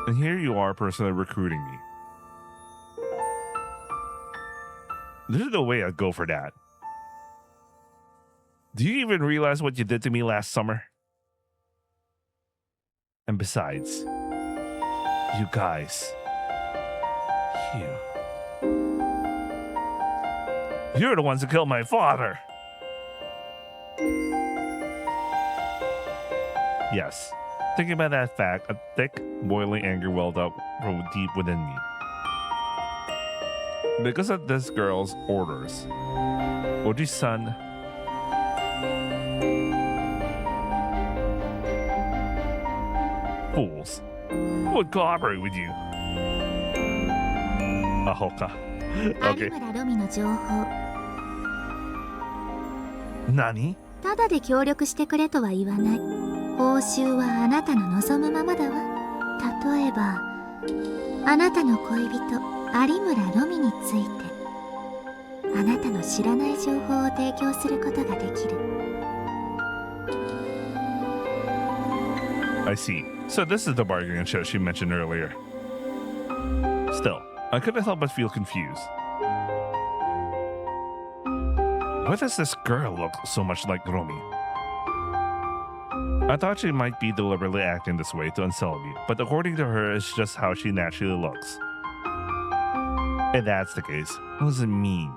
And here you are personally recruiting me. There's no way I'd go for that. Do you even realize what you did to me last summer? And besides, you guys... You're the ones who killed my father! Yes, thinking about that fact, a thick, boiling anger welled up from deep within me. Because of this girl's orders, Oji-san fools would cooperate with you. Ahoka. 有 Okay. 村ロミの情報。Nani? ただで協力してくれとは言わない。報酬はあなたの望むままだわ。例えばあなたの恋人有村ロミについてあなたの知らない情報を提供することができる。 I see. So this is the bargaining chip she mentioned earlier. Still, I couldn't help but feel confused. Why does this girl look so much like Romi? I thought she might be deliberately acting this way to insult me, but according to her, it's just how she naturally looks. If that's the case, what does it mean?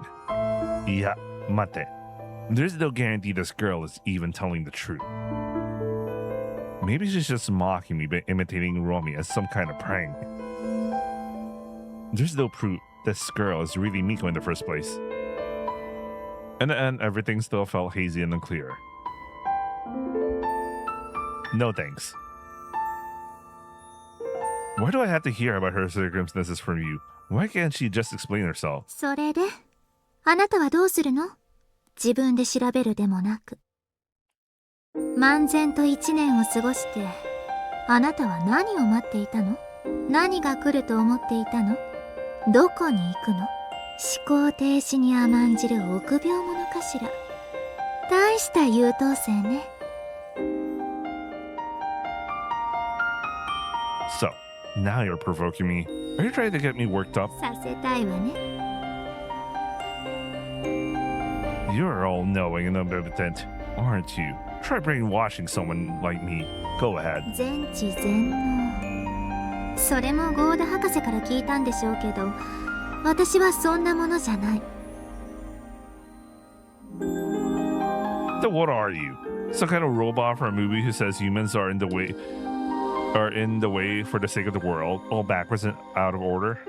Yeah, mate. There's no guarantee this girl is even telling the truth. Maybe she's just mocking me by imitating Romi as some kind of prank. There's no proof this girl is really Miko in the first place. In the end, everything still felt hazy and unclear. No thanks. Why do I have to hear about her circumstances from you? Why can't she just explain herself? それであなたはどうするの？自分で調べるでもなく。漫然と1年を過ごしてあなたは何を待っていたの？何が来ると思っていたの？どこに行くの？思考停止に甘んじる臆病者かしら。大した優等生ね。So, now you're provoking me. Are you trying to get me worked up? させたいわね。You're all knowing and omnipotent, aren't you? Try brainwashing someone like me. Go ahead. 全知全能。それもゴーダ博士から聞いたんでしょうけど、私はそんなものじゃない。Then what are you? Some kind of robot from a movie who says humans are in the way for the sake of the world, all backwards and out of order?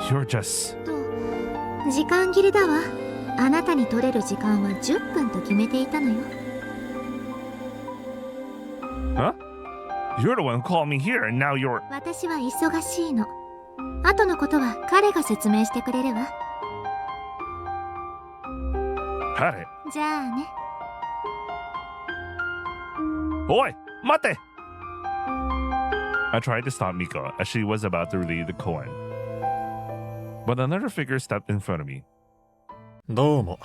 You're just... 時間切れだわ。あなたに取れる時間は10分と決めていたのよ。Huh? You're the one who called me here and now you're... 私は忙しいの。後のことは彼が説明してくれるわ。Got it. じゃあね。Oi! Mate! I tried to stop Miko as she was about to relieve the koan. But another figure stepped in front of me. どうも。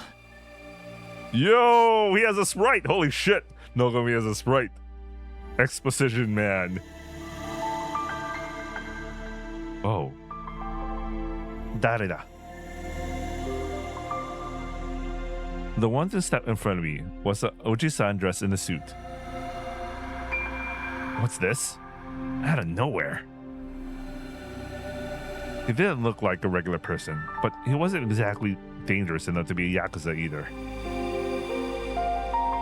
Yo! He has a sprite! Holy shit! Nogami has a sprite. Exposition man. Oh. Dareda. The one to step in front of me was a Oji-san dressed in a suit. What's this? Out of nowhere. He didn't look like a regular person, but he wasn't exactly dangerous enough to be a Yakuza either.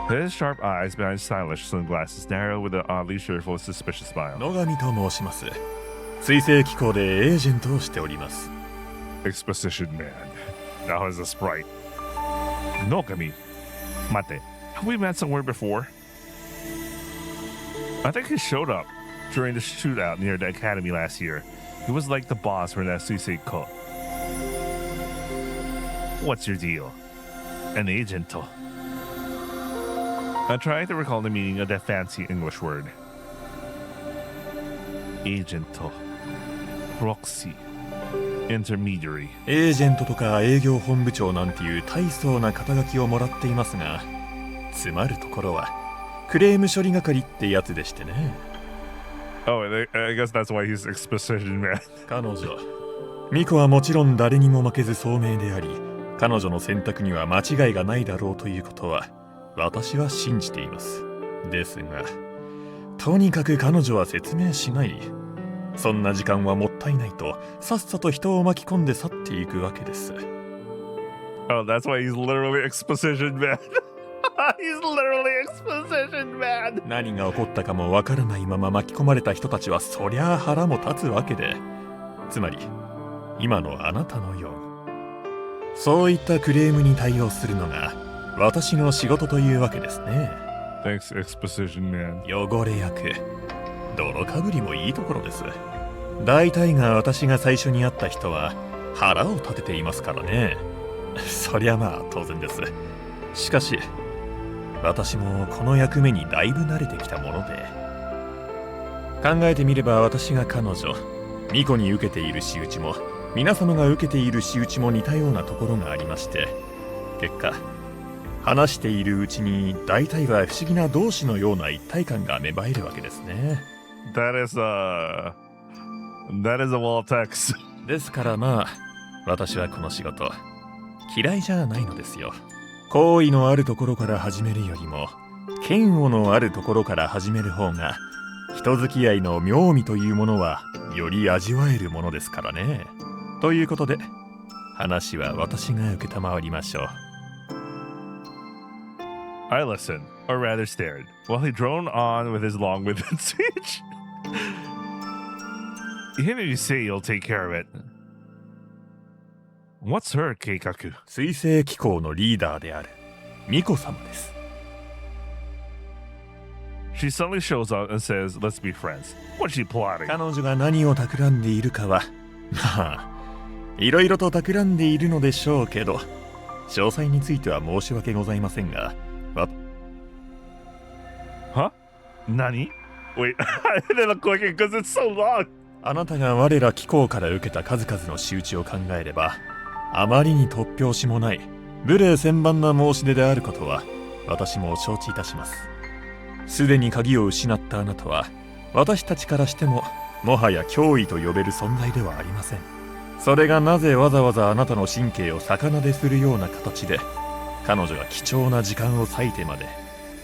His sharp eyes behind stylish sunglasses narrow with an oddly cheerful, suspicious smile. 野上と申します。水星機構でエージェントをしております。Exposition man. Now has a sprite. Nogami. Mate. Have we met somewhere before? I think he showed up during the shootout near the academy last year. He was like the boss for that Suisei-ko. What's your deal? An agent. I tried to recall the meaning of that fancy English word. Agent. Proxy. Intermediary. エージェントとか営業本部長なんていう大層な肩書きをもらっていますが、つまるところはクレーム処理係ってやつでしてね。Oh, I guess that's why he's exposition man. 彼女、ミコはもちろん誰にも負けず聡明であり、彼女の選択には間違いがないだろうということは私は信じています。ですが、とにかく彼女は説明しない。そんな時間はもったいないと、さっさと人を巻き込んで去っていくわけです。Oh, that's why he's literally exposition man. He's literally exposition man. 何が起こったかもわからないまま巻き込まれた人たちはそりゃあ腹も立つわけで、つまり今のあなたのように、そういったクレームに対応するのが私の仕事というわけですね。Thanks, exposition man. 汚れ役、泥かぶりもいいところです。大体が私が最初に会った人は腹を立てていますからね。そりゃまあ当然です。しかし私もこの役目にだいぶ慣れてきたもので、考えてみれば私が彼女ミコに受けている仕打ちも皆様が受けている仕打ちも似たようなところがありまして、結果話しているうちに大体は不思議な同志のような一体感が芽生えるわけですね。That is a wall text. ですからまあ私はこの仕事嫌いじゃないのですよ。好意のあるところから始めるよりも嫌悪のあるところから始める方が人付き合いの妙味というものはより味わえるものですからね。ということで話は私が受けたまわりましょう。I listened, or rather stared, while he droned on with his long-winded speech. Even if you say you'll take care of it. What's her keikaku? 水星機構のリーダーであるミコ様です。She suddenly shows up and says, "Let's be friends." What's she plotting? 彼女が何を企んでいるかはまあいろいろと企んでいるのでしょうけど、詳細については申し訳ございませんが。Huh? Nani? Wait, I ended up clicking because it's so long. あなたが我ら貴公から受けた数々の仕打ちを考えれば、あまりに突拍子もない無礼千万な申し出であることは私も承知いたします。すでに鍵を失ったあなたは私たちからしてももはや脅威と呼べる存在ではありません。それがなぜわざわざあなたの神経を逆なでするような形で彼女が貴重な時間を割いてまで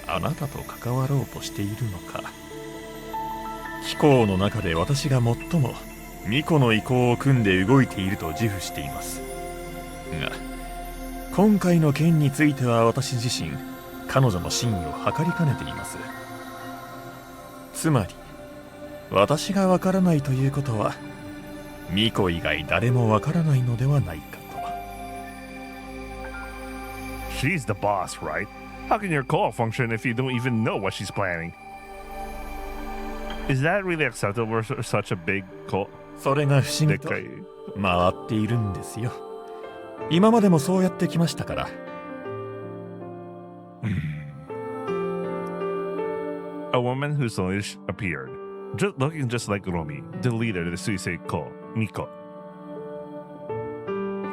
あなたと関わろうとしているのか。貴公の中で私が最も巫女の意向を組んで動いていると自負していますが、今回の件については私自身彼女の真意を測りかねています。つまり私がわからないということは巫女以外誰もわからないのではないかと。 She's the boss, right? How can your call function if you don't even know what she's planning? Is that really acceptable for such a big cult? それが不思議と回っているんですよ。今までもそうやってきましたから。A woman who suddenly appeared, looking just like Romi, the leader of the suicide cult, Miko.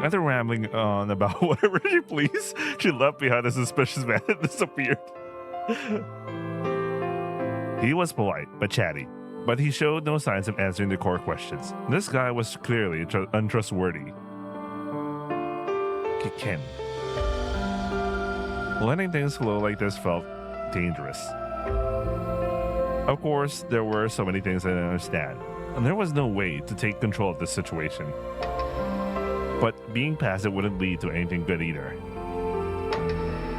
After rambling on about whatever she pleased, she left behind a suspicious man and disappeared. He was polite but chatty, but he showed no signs of answering the core questions. This guy was clearly untrustworthy. Ken. Letting things flow like this felt dangerous. Of course, there were so many things I didn't understand, and there was no way to take control of the situation. But being passive wouldn't lead to anything good either.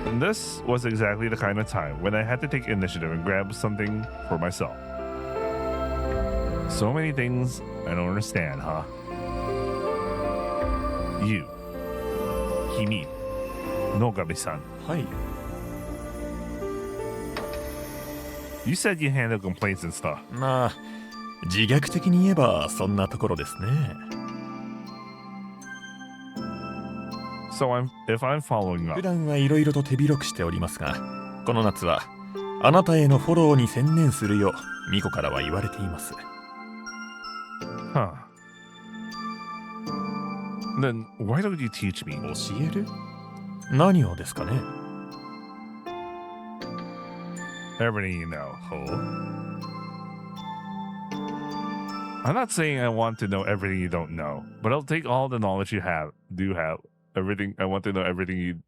And this was exactly the kind of time when I had to take initiative and grab something for myself. So many things I don't understand, huh? You, Kimi, Nogami-san. Hi. You said you handle complaints and stuff. まあ、自虐的に言えばそんなところですね。So if I'm following up. 普段はいろいろと手広くしておりますが、この夏はあなたへのフォローに専念するようミコからは言われています。Huh. Then why don't you teach me? 教える？何をですかね？ Everything you know. I'm not saying I want to know everything you don't know, but I'll take all the knowledge you do have. Everything I want to know everything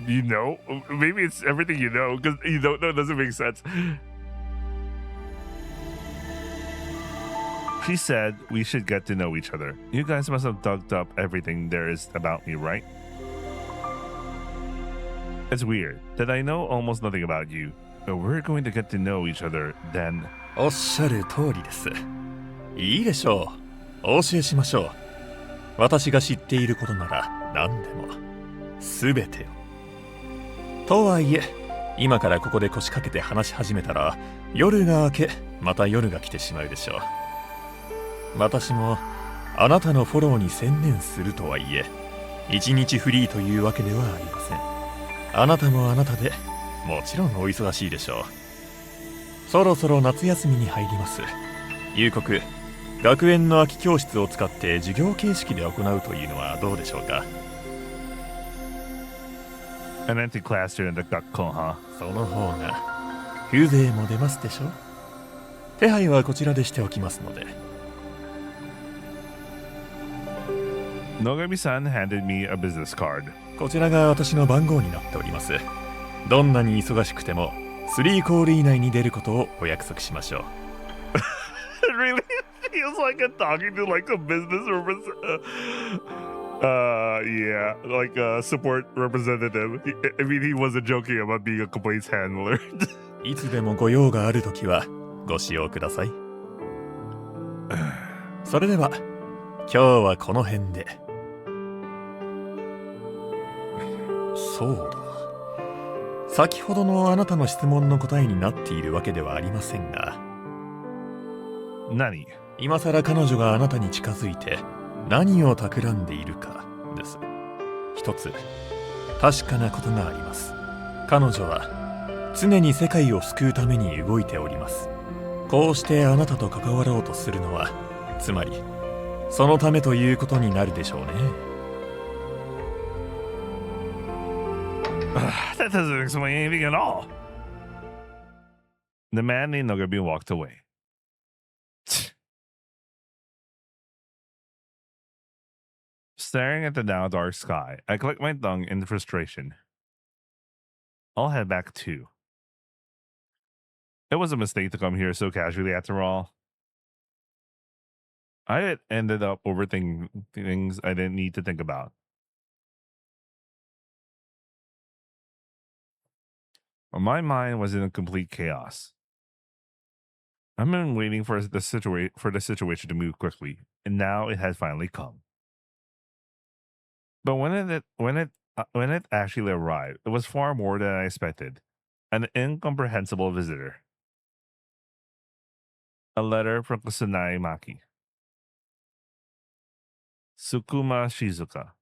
you know. Maybe it's everything you know because you don't know doesn't make sense. She said we should get to know each other. You guys must have dug up everything there is about me, right? It's weird that I know almost nothing about you, but we're going to get to know each other then. おっしゃる通りです。いいでしょう。お教えしましょう。私が知っていることなら何でもすべてを。とはいえ、今からここで腰掛けて話し始めたら夜が明け、また夜が来てしまうでしょう。私もあなたのフォローに専念するとはいえ、一日フリーというわけではありません。あなたもあなたでもちろんお忙しいでしょう。そろそろ夏休みに入ります。夕刻、学園の空き教室を使って授業形式で行うというのはどうでしょうか。An empty class during the学校, huh? その方が風情も出ますでしょ。手配はこちらでしておきますので。Nogami-san handed me a business card. こちらが私の番号になっております。どんなに忙しくても3コール以内に出ることをお約束しましょう。It really feels like I'm talking to like a business representative. Yeah, like a support representative. I mean, he wasn't joking about being a complaints handler. いつでもご用があるときはご使用ください。それでは今日はこの辺で。そうだ。先ほどのあなたの質問の答えになっているわけではありませんが。何？今さら彼女があなたに近づいて何を企んでいるかです。一つ確かなことがあります。彼女は常に世界を救うために動いております。こうしてあなたと関わろうとするのは、つまりそのためということになるでしょうね。That doesn't explain anything at all. The man named Nogabi walked away. Staring at the now dark sky, I clicked my tongue in frustration. I'll head back too. It was a mistake to come here so casually after all. I had ended up overthinking things I didn't need to think about. My mind was in a complete chaos. I've been waiting for the situation to move quickly, and now it has finally come. But when it actually arrived, it was far more than I expected. An incomprehensible visitor. A letter from Kusanai Maki. Tsukuma Shizuka.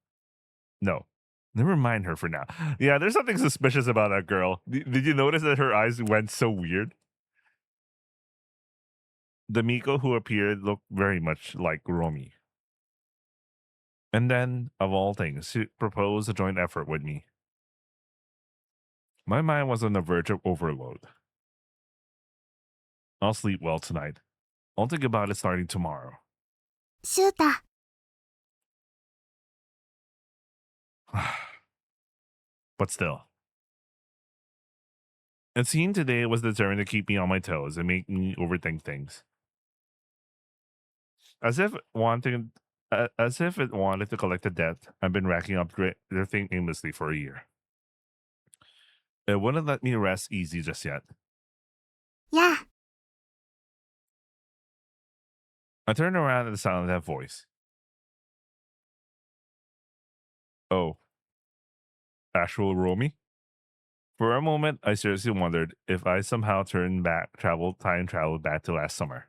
No, never mind her for now. Yeah, there's something suspicious about that girl. Did you notice that her eyes went so weird? The Miko who appeared looked very much like Romi. And then, of all things, she proposed a joint effort with me. My mind was on the verge of overload. I'll sleep well tonight. I'll think about it starting tomorrow. シュータ、 But still. It seemed today was determined to keep me on my toes and make me overthink things. As if it wanted to collect the debt I've been racking up drifting aimlessly for a year. It wouldn't let me rest easy just yet. やあ、 I turned around at the sound of that voice. Oh. Actual Romi? For a moment, I seriously wondered if I somehow time traveled back to last summer.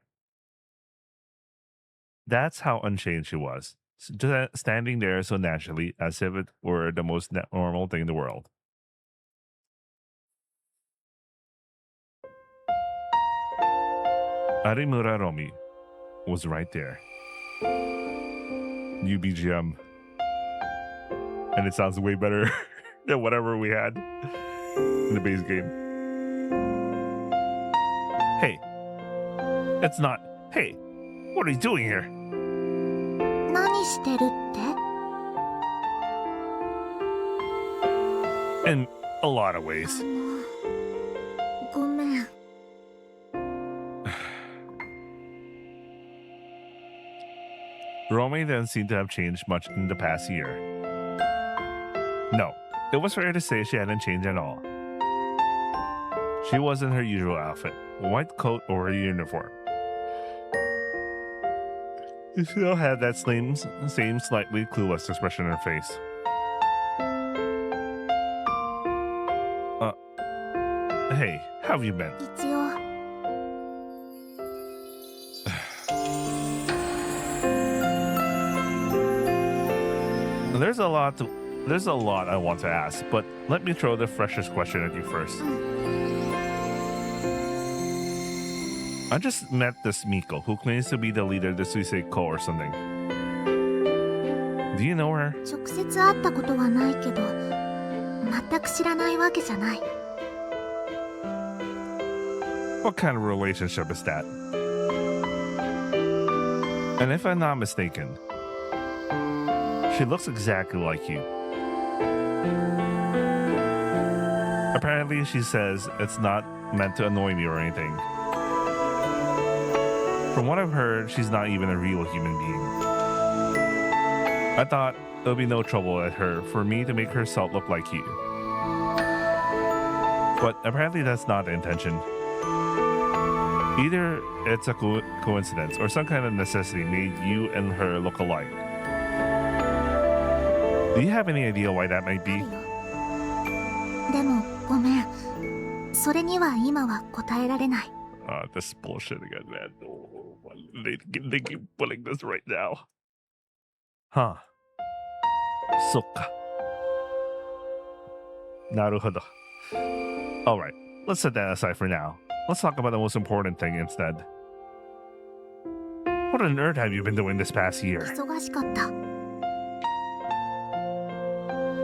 That's how unchanged she was, just standing there so naturally as if it were the most normal thing in the world. Arimura Romi was right there. New BGM. And it sounds way better than whatever we had in the base game. Hey. It's not. Hey. What are you doing here? 何してるって？ In a lot of ways. ごめん。 Romi didn't seem to have changed much in the past year. No, it was fair to say she hadn't changed at all. She was in her usual outfit, a white coat over her uniform. She still had that same slightly clueless expression on her face. Hey, how have you been? 一応。 There's a lot I want to ask, but let me throw the freshest question at you first. I just met this Miko who claims to be the leader of the Suisei-ko or something. Do you know her? 直接会ったことはないけど、全く知らないわけじゃない。 What kind of relationship is that? And if I'm not mistaken, she looks exactly like you. Apparently, she says it's not meant to annoy me or anything. From what I've heard, she's not even a real human being. I thought it would be no trouble at her for me to make herself look like you. But apparently that's not the intention. Either it's a coincidence or some kind of necessity made you and her look alike. Do you have any idea why that might be? でもごめん。それには今は答えられない。 This bullshit again, man. Oh, they keep pulling this right now. Huh. そっか。なるほど。Alright, let's set that aside for now. Let's talk about the most important thing instead. What on earth have you been doing this past year? 忙しかった。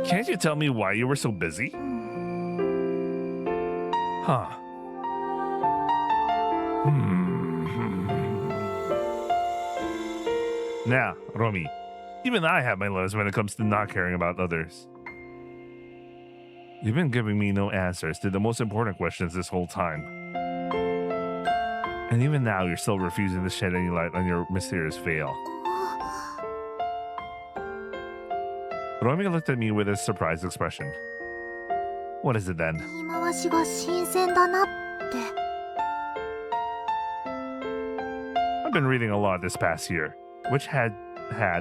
Can't you tell me why you were so busy? Huh. Now, Romi, even I have my limits when it comes to not caring about others. You've been giving me no answers to the most important questions this whole time. And even now, you're still refusing to shed any light on your mysterious veil. Romi looked at me with a surprised expression. What is it then? 言い回しが新鮮だなって。 I've been reading a lot this past year, which had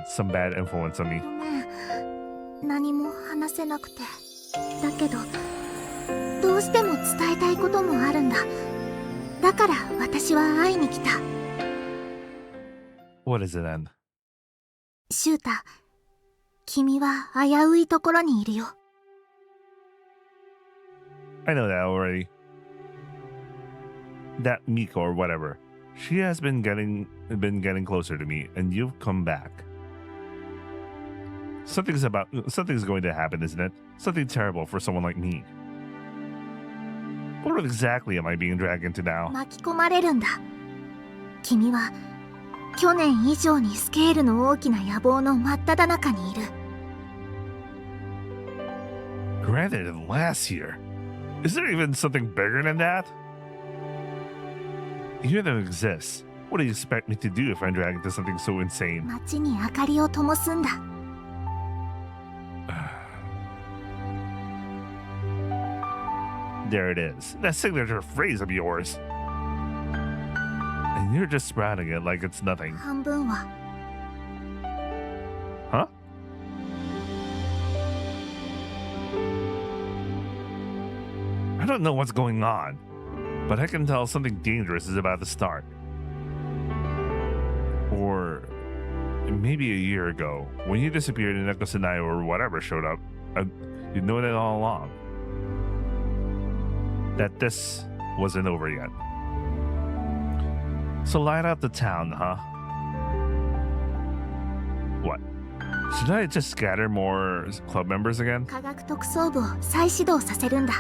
some bad influence on me. ごめん。何も話せなくて。だけど、どうしても伝えたいこともあるんだ。だから私は会いに来た。 What is it then? シュータ、君は危ういところにいるよ。 I know that already. That Miko or whatever. She has been getting closer to me, and you've come back. Something's going to happen, isn't it? Something terrible for someone like me. What exactly am I being dragged into now? 巻き込まれるんだ。君は去年以上にスケールの大きな野望の真っ只中にいる。 Granted, last year. Is there even something bigger than that? Even if it exists, what do you expect me to do if I'm dragged into something so insane? 街に明かりを灯すんだ。 There it is. That signature phrase of yours. And you're just sprouting it like it's nothing. 半分は Huh? I don't know what's going on, but I can tell something dangerous is about to start. Or maybe a year ago, when you disappeared and Akane or whatever showed up, you'd known it all along. That this wasn't over yet. So light up the town, huh? What? Should I just scatter more club members again? 科学特捜部を再始動させるんだ。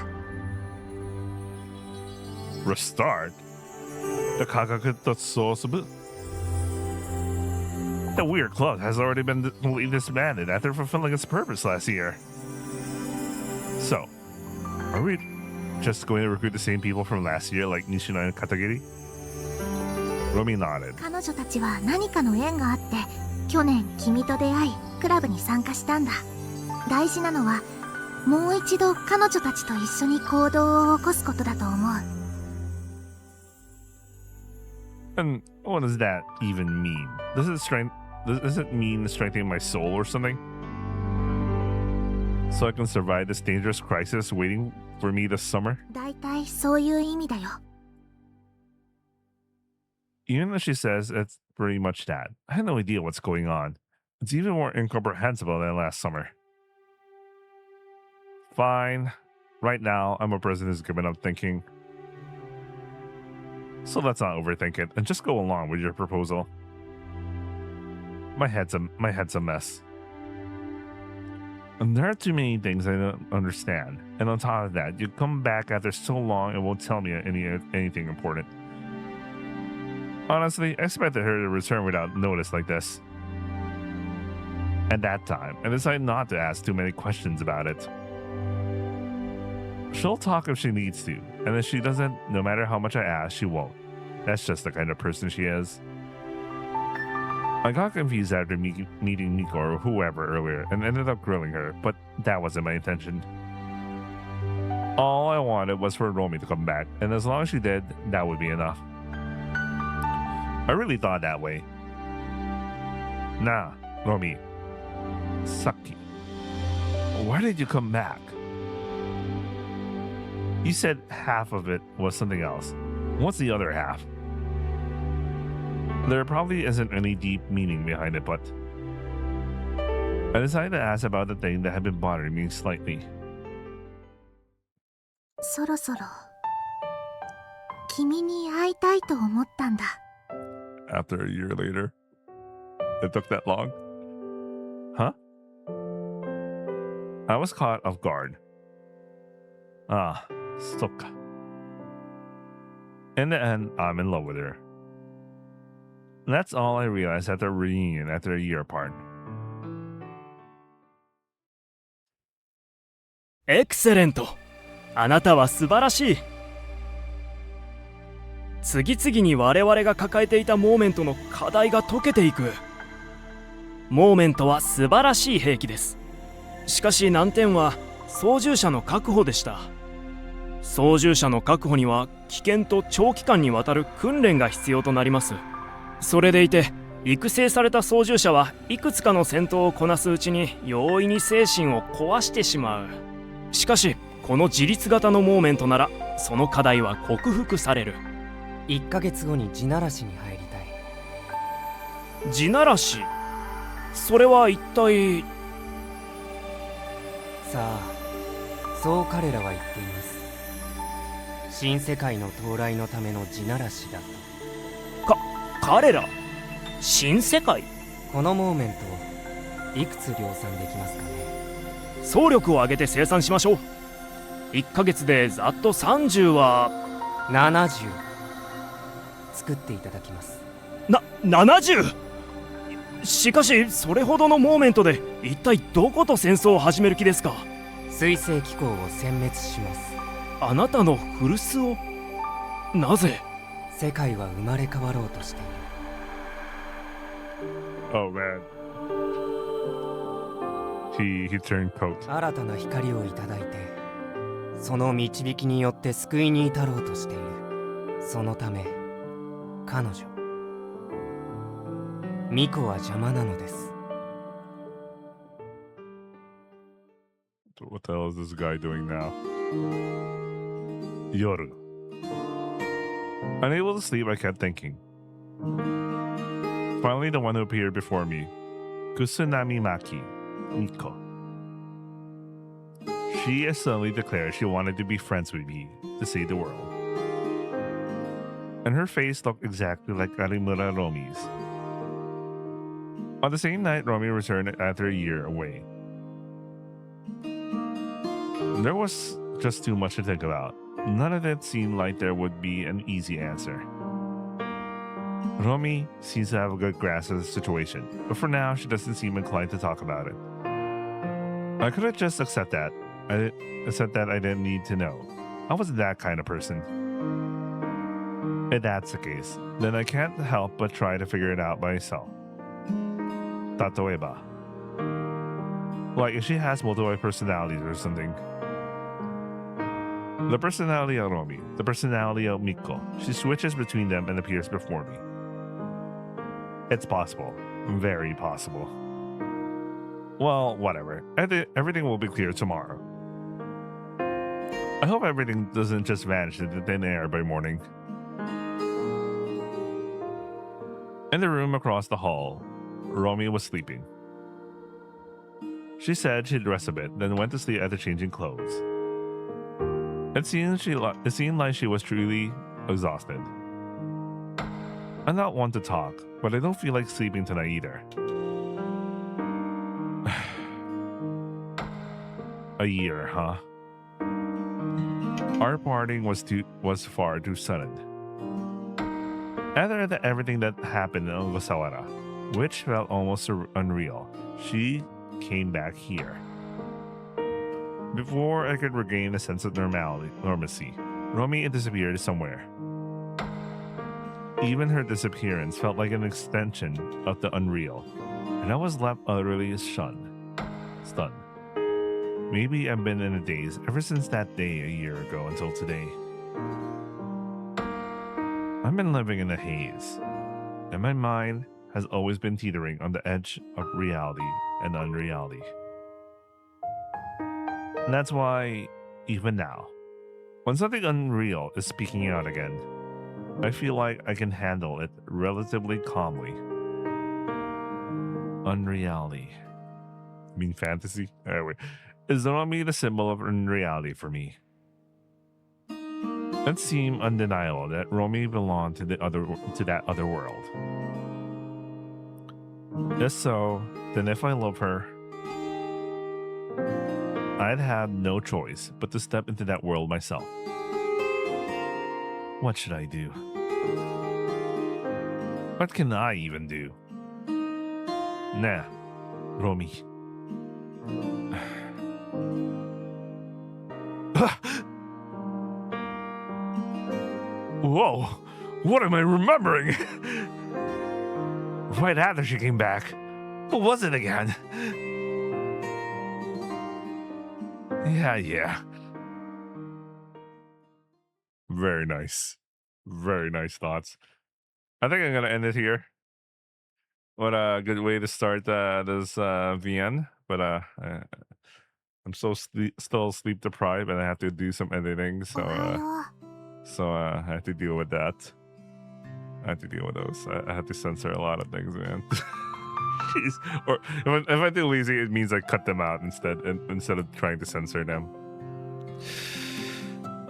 Restart? The Kagaku Totsuosubu? That weird club has already been completely disbanded after fulfilling its purpose last year. So, are we just going to recruit the same people from last year like Nishino and Katagiri? Romi nodded. 彼女たちは何かの縁があって去年君と出会いクラブに参加したんだ。大事なのはもう一度彼女たちと一緒に行動を起こすことだと思う。 And what does that even mean? Does it mean strengthening my soul or something? So I can survive this dangerous crisis waiting for me this summer? だいたいそういう意味だよ。 Even though she says it's pretty much that, I have no idea what's going on. It's even more incomprehensible than last summer. Fine. Right now, I'm a person who's given up thinking. So let's not overthink it and just go along with your proposal. My head's a mess. And there are too many things I don't understand. And on top of that, you come back after so long and won't tell me anything important. Honestly, I expected her to return without notice like this. At that time, I decided not to ask too many questions about it. She'll talk if she needs to, and if she doesn't, no matter how much I ask, she won't. That's just the kind of person she is. I got confused after meeting Miko or whoever earlier and ended up grilling her, but that wasn't my intention. All I wanted was for Romi to come back, and as long as she did, that would be enough. I really thought that way. Nah, Romi. Saki. Why did you come back? You said half of it was something else. What's the other half? There probably isn't any deep meaning behind it, but I decided to ask about the thing that had been bothering me slightly. そろそろ君に会いたいと思ったんだ。 After a year later. It took that long? Huh? I was caught off guard. Ah, stop. In the end, I'm in love with her. That's all I realized after a reunion after a year apart. エクセレント。あなたは素晴らしい。次々に我々が抱えていたモーメントの課題が解けていく。モーメントは素晴らしい兵器です。しかし難点は操縦者の確保でした。操縦者の確保には危険と長期間にわたる訓練が必要となります。それでいて育成された操縦者はいくつかの戦闘をこなすうちに容易に精神を壊してしまう。しかしこの自立型のモーメントならその課題は克服される。1ヶ月後に地ならしに入りたい。地ならし、それは一体。さあ、そう彼らは言っています。新世界の到来のための地ならしだと。彼ら新世界。このモーメントをいくつ量産できますかね。総力を挙げて生産しましょう。1ヶ月でざっと30は70作っていただきます。70。しかしそれほどのモーメントで一体どこと戦争を始める気ですか。水星機構を殲滅します。あなたの古巣を。なぜ。世界は生まれ変わろうとしている。Oh man. He turned coat. 新たな光をいただいて、その導きによって救いに至ろうとしている。そのため彼女ミコは邪魔なのです。 What the hell is this guy doing now? Yoru. Unable to sleep, I kept thinking. Finally, the one who appeared before me, Kusunami Maki, Miko. She has suddenly declared she wanted to be friends with me to save the world. And her face looked exactly like Arimura Romi's. On the same night, Romi returned after a year away. There was just too much to think about. None of it seemed like there would be an easy answer. Romi seems to have a good grasp of the situation, but for now, she doesn't seem inclined to talk about it. I could have just accepted that. I didn't need to know. I wasn't that kind of person. If that's the case, then I can't help but try to figure it out by myself. Tatoeba. Like if she has multiple personalities or something. The personality of Romi, the personality of Miko. She switches between them and appears before me. It's possible. Very possible. Well, whatever. Everything will be clear tomorrow. I hope everything doesn't just vanish into thin air by morning. In the room across the hall, Romi was sleeping. She said she'd rest a bit, then went to sleep after changing clothes. It seemed like she was truly exhausted. I'm not one to talk, but I don't feel like sleeping tonight either. A year, huh? Our parting was far too sudden. After everything that happened in Ogasawara, which felt almost unreal, she came back here. Before I could regain a sense of normalcy, Romi disappeared somewhere. Even her disappearance felt like an extension of the unreal, and I was left utterly stunned. Maybe I've been in a daze ever since that day a year ago until today. I've been living in a haze, and my mind has always been teetering on the edge of reality and unreality. And that's why, even now, when something unreal is speaking out again, I feel like I can handle it relatively calmly. Unreality. I mean fantasy? Anyway, is Romi the symbol of unreality for me? It seemed undeniable that Romi belonged to that other world. If so, then if I love her, I'd have no choice but to step into that world myself. What should I do? What can I even do? Nah, Romi. Whoa, what am I remembering? Right after she came back. What was it again? Yeah. Very nice. Very nice thoughts. I think I'm going to end it here. What a good way to start this VN. But I'm still sleep deprived and I have to do some editing. So I have to deal with that. I have to deal with those. I have to censor a lot of things, man. Jeez. Or if I do lazy, it means I cut them out instead of trying to censor them.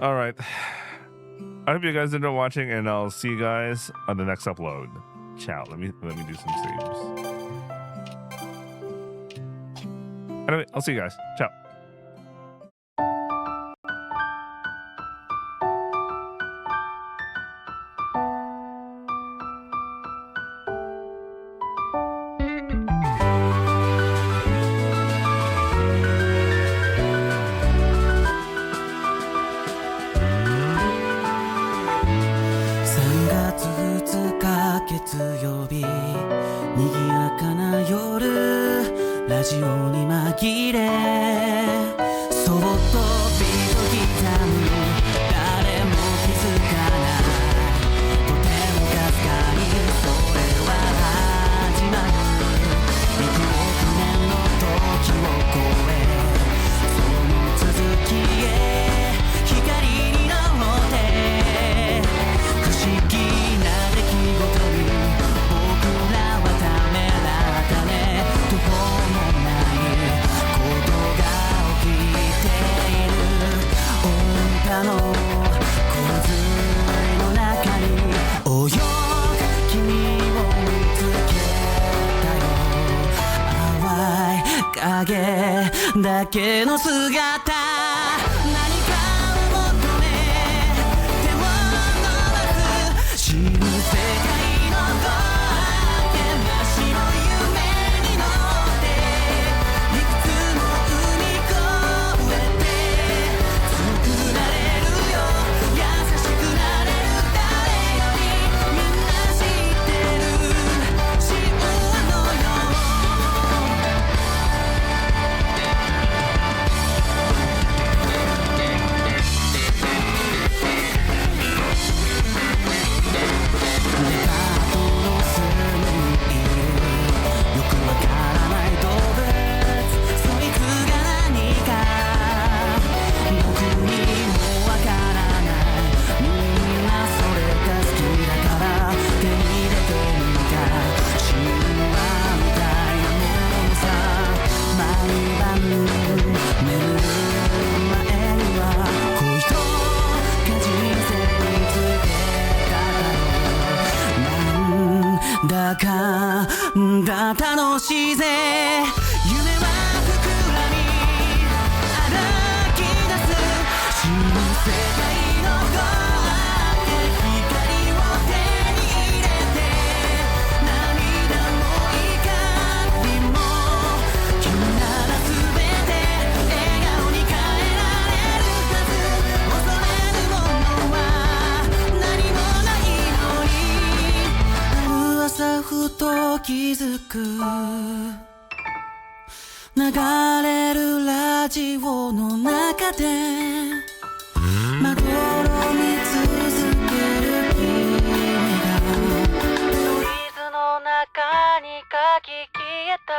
All right. I hope you guys enjoyed watching, and I'll see you guys on the next upload. Ciao. Let me do some saves. Anyway, I'll see you guys. Ciao. だけの姿何かを求め手を伸ばす死ぬ世界のドア開けなしの夢に乗っていくつも海越えて強くなれるよ優しくなれる誰よりみんな知ってる神話のようだから楽しいぜ夢は膨らみ歩き出す死ぬ世界のゴールで光を手に入れて涙も怒りも君なら全て笑顔に変えられるはず恐れるものは何もないのに朝ふと気づく流れるラジオの中でまどろみ続ける君がノイズの中にかき消えた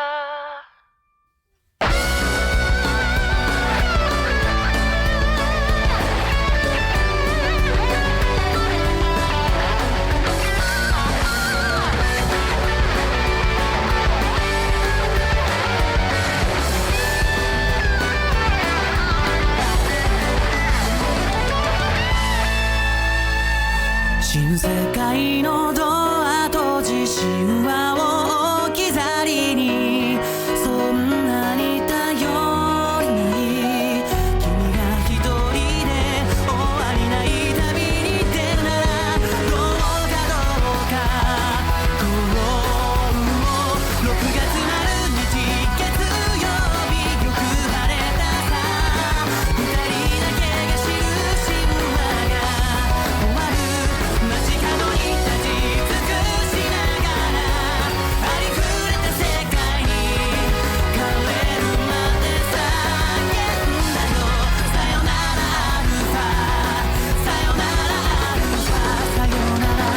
新世界のドア閉じ神話を置き去りにそんなに頼りない君が一人で終わりない旅に出るならどうか幸運を6月丸日月曜日よく晴れたさ二人だけが知る神話が終わる街角に立ち尽くしながらありふれた世界に変えるまで叫んだよさよならアルファさよならアルファさよなら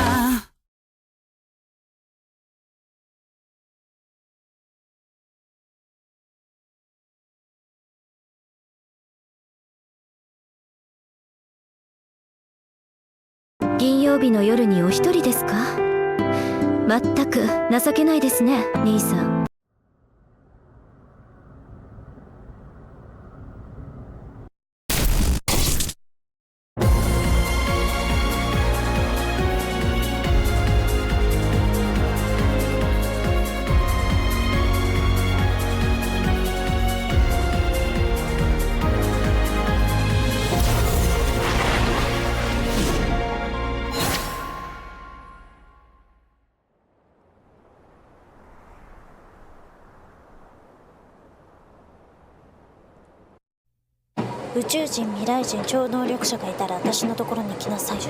金曜日の夜にお一人ですか？まったく情けないですね、兄さん。宇宙人未来人超能力者がいたら私のところに来なさい。宇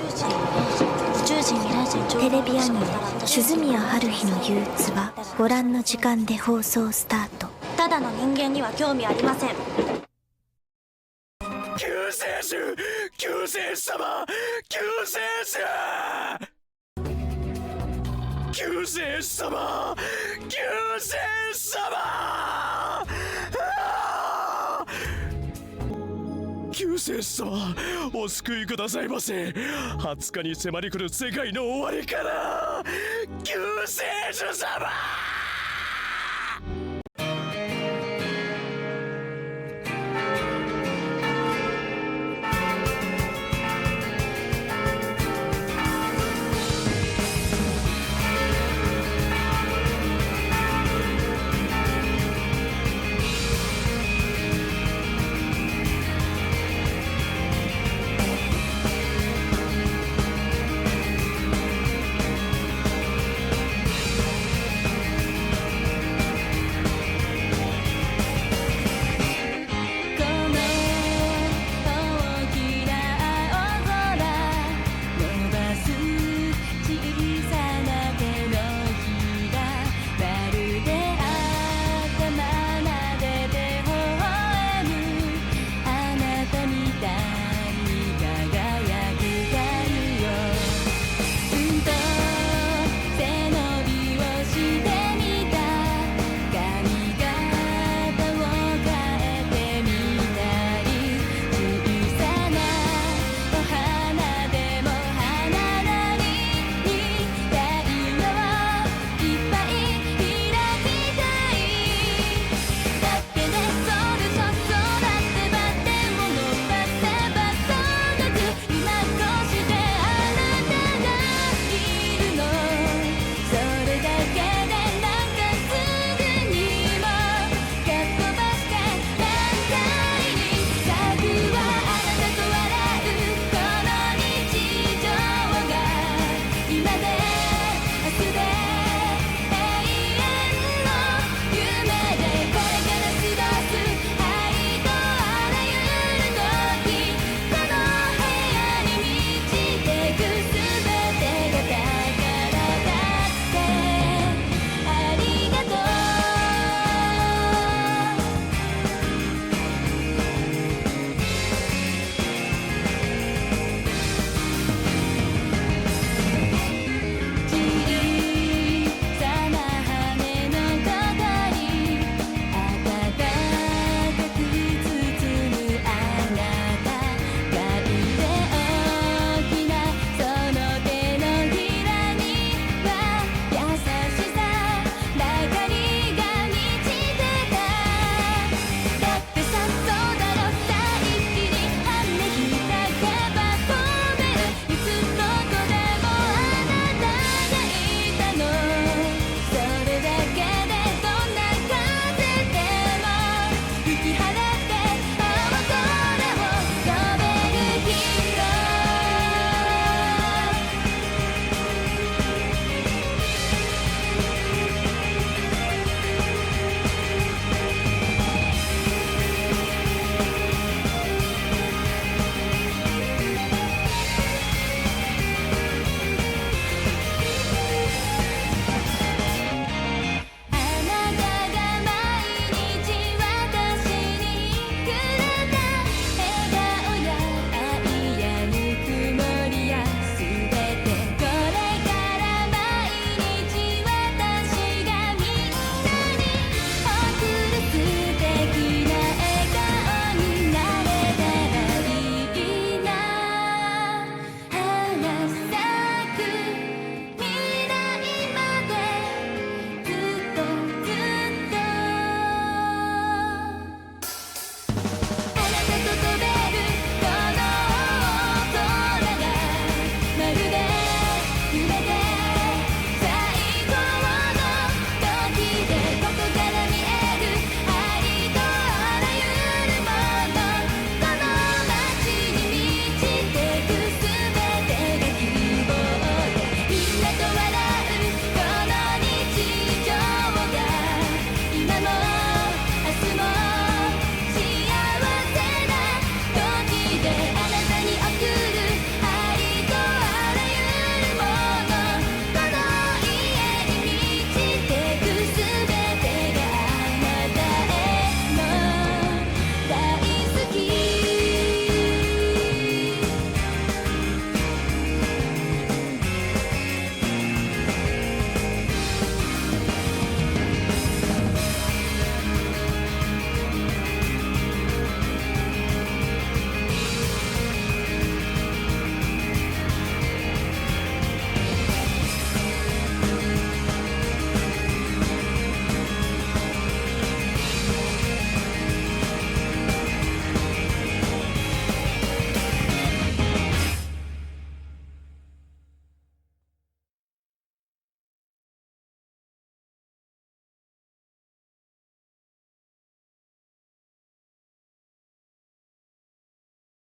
宙人未来人超テレ能力者ビアニメがいたら「鈴宮春日の憂鬱」はご覧の時間で放送スタート。ただの人間には興味ありません。救世主救世主様救世主救世主様救世主様救世主様お救いくださいませ。20日に迫り来る世界の終わりから救世主様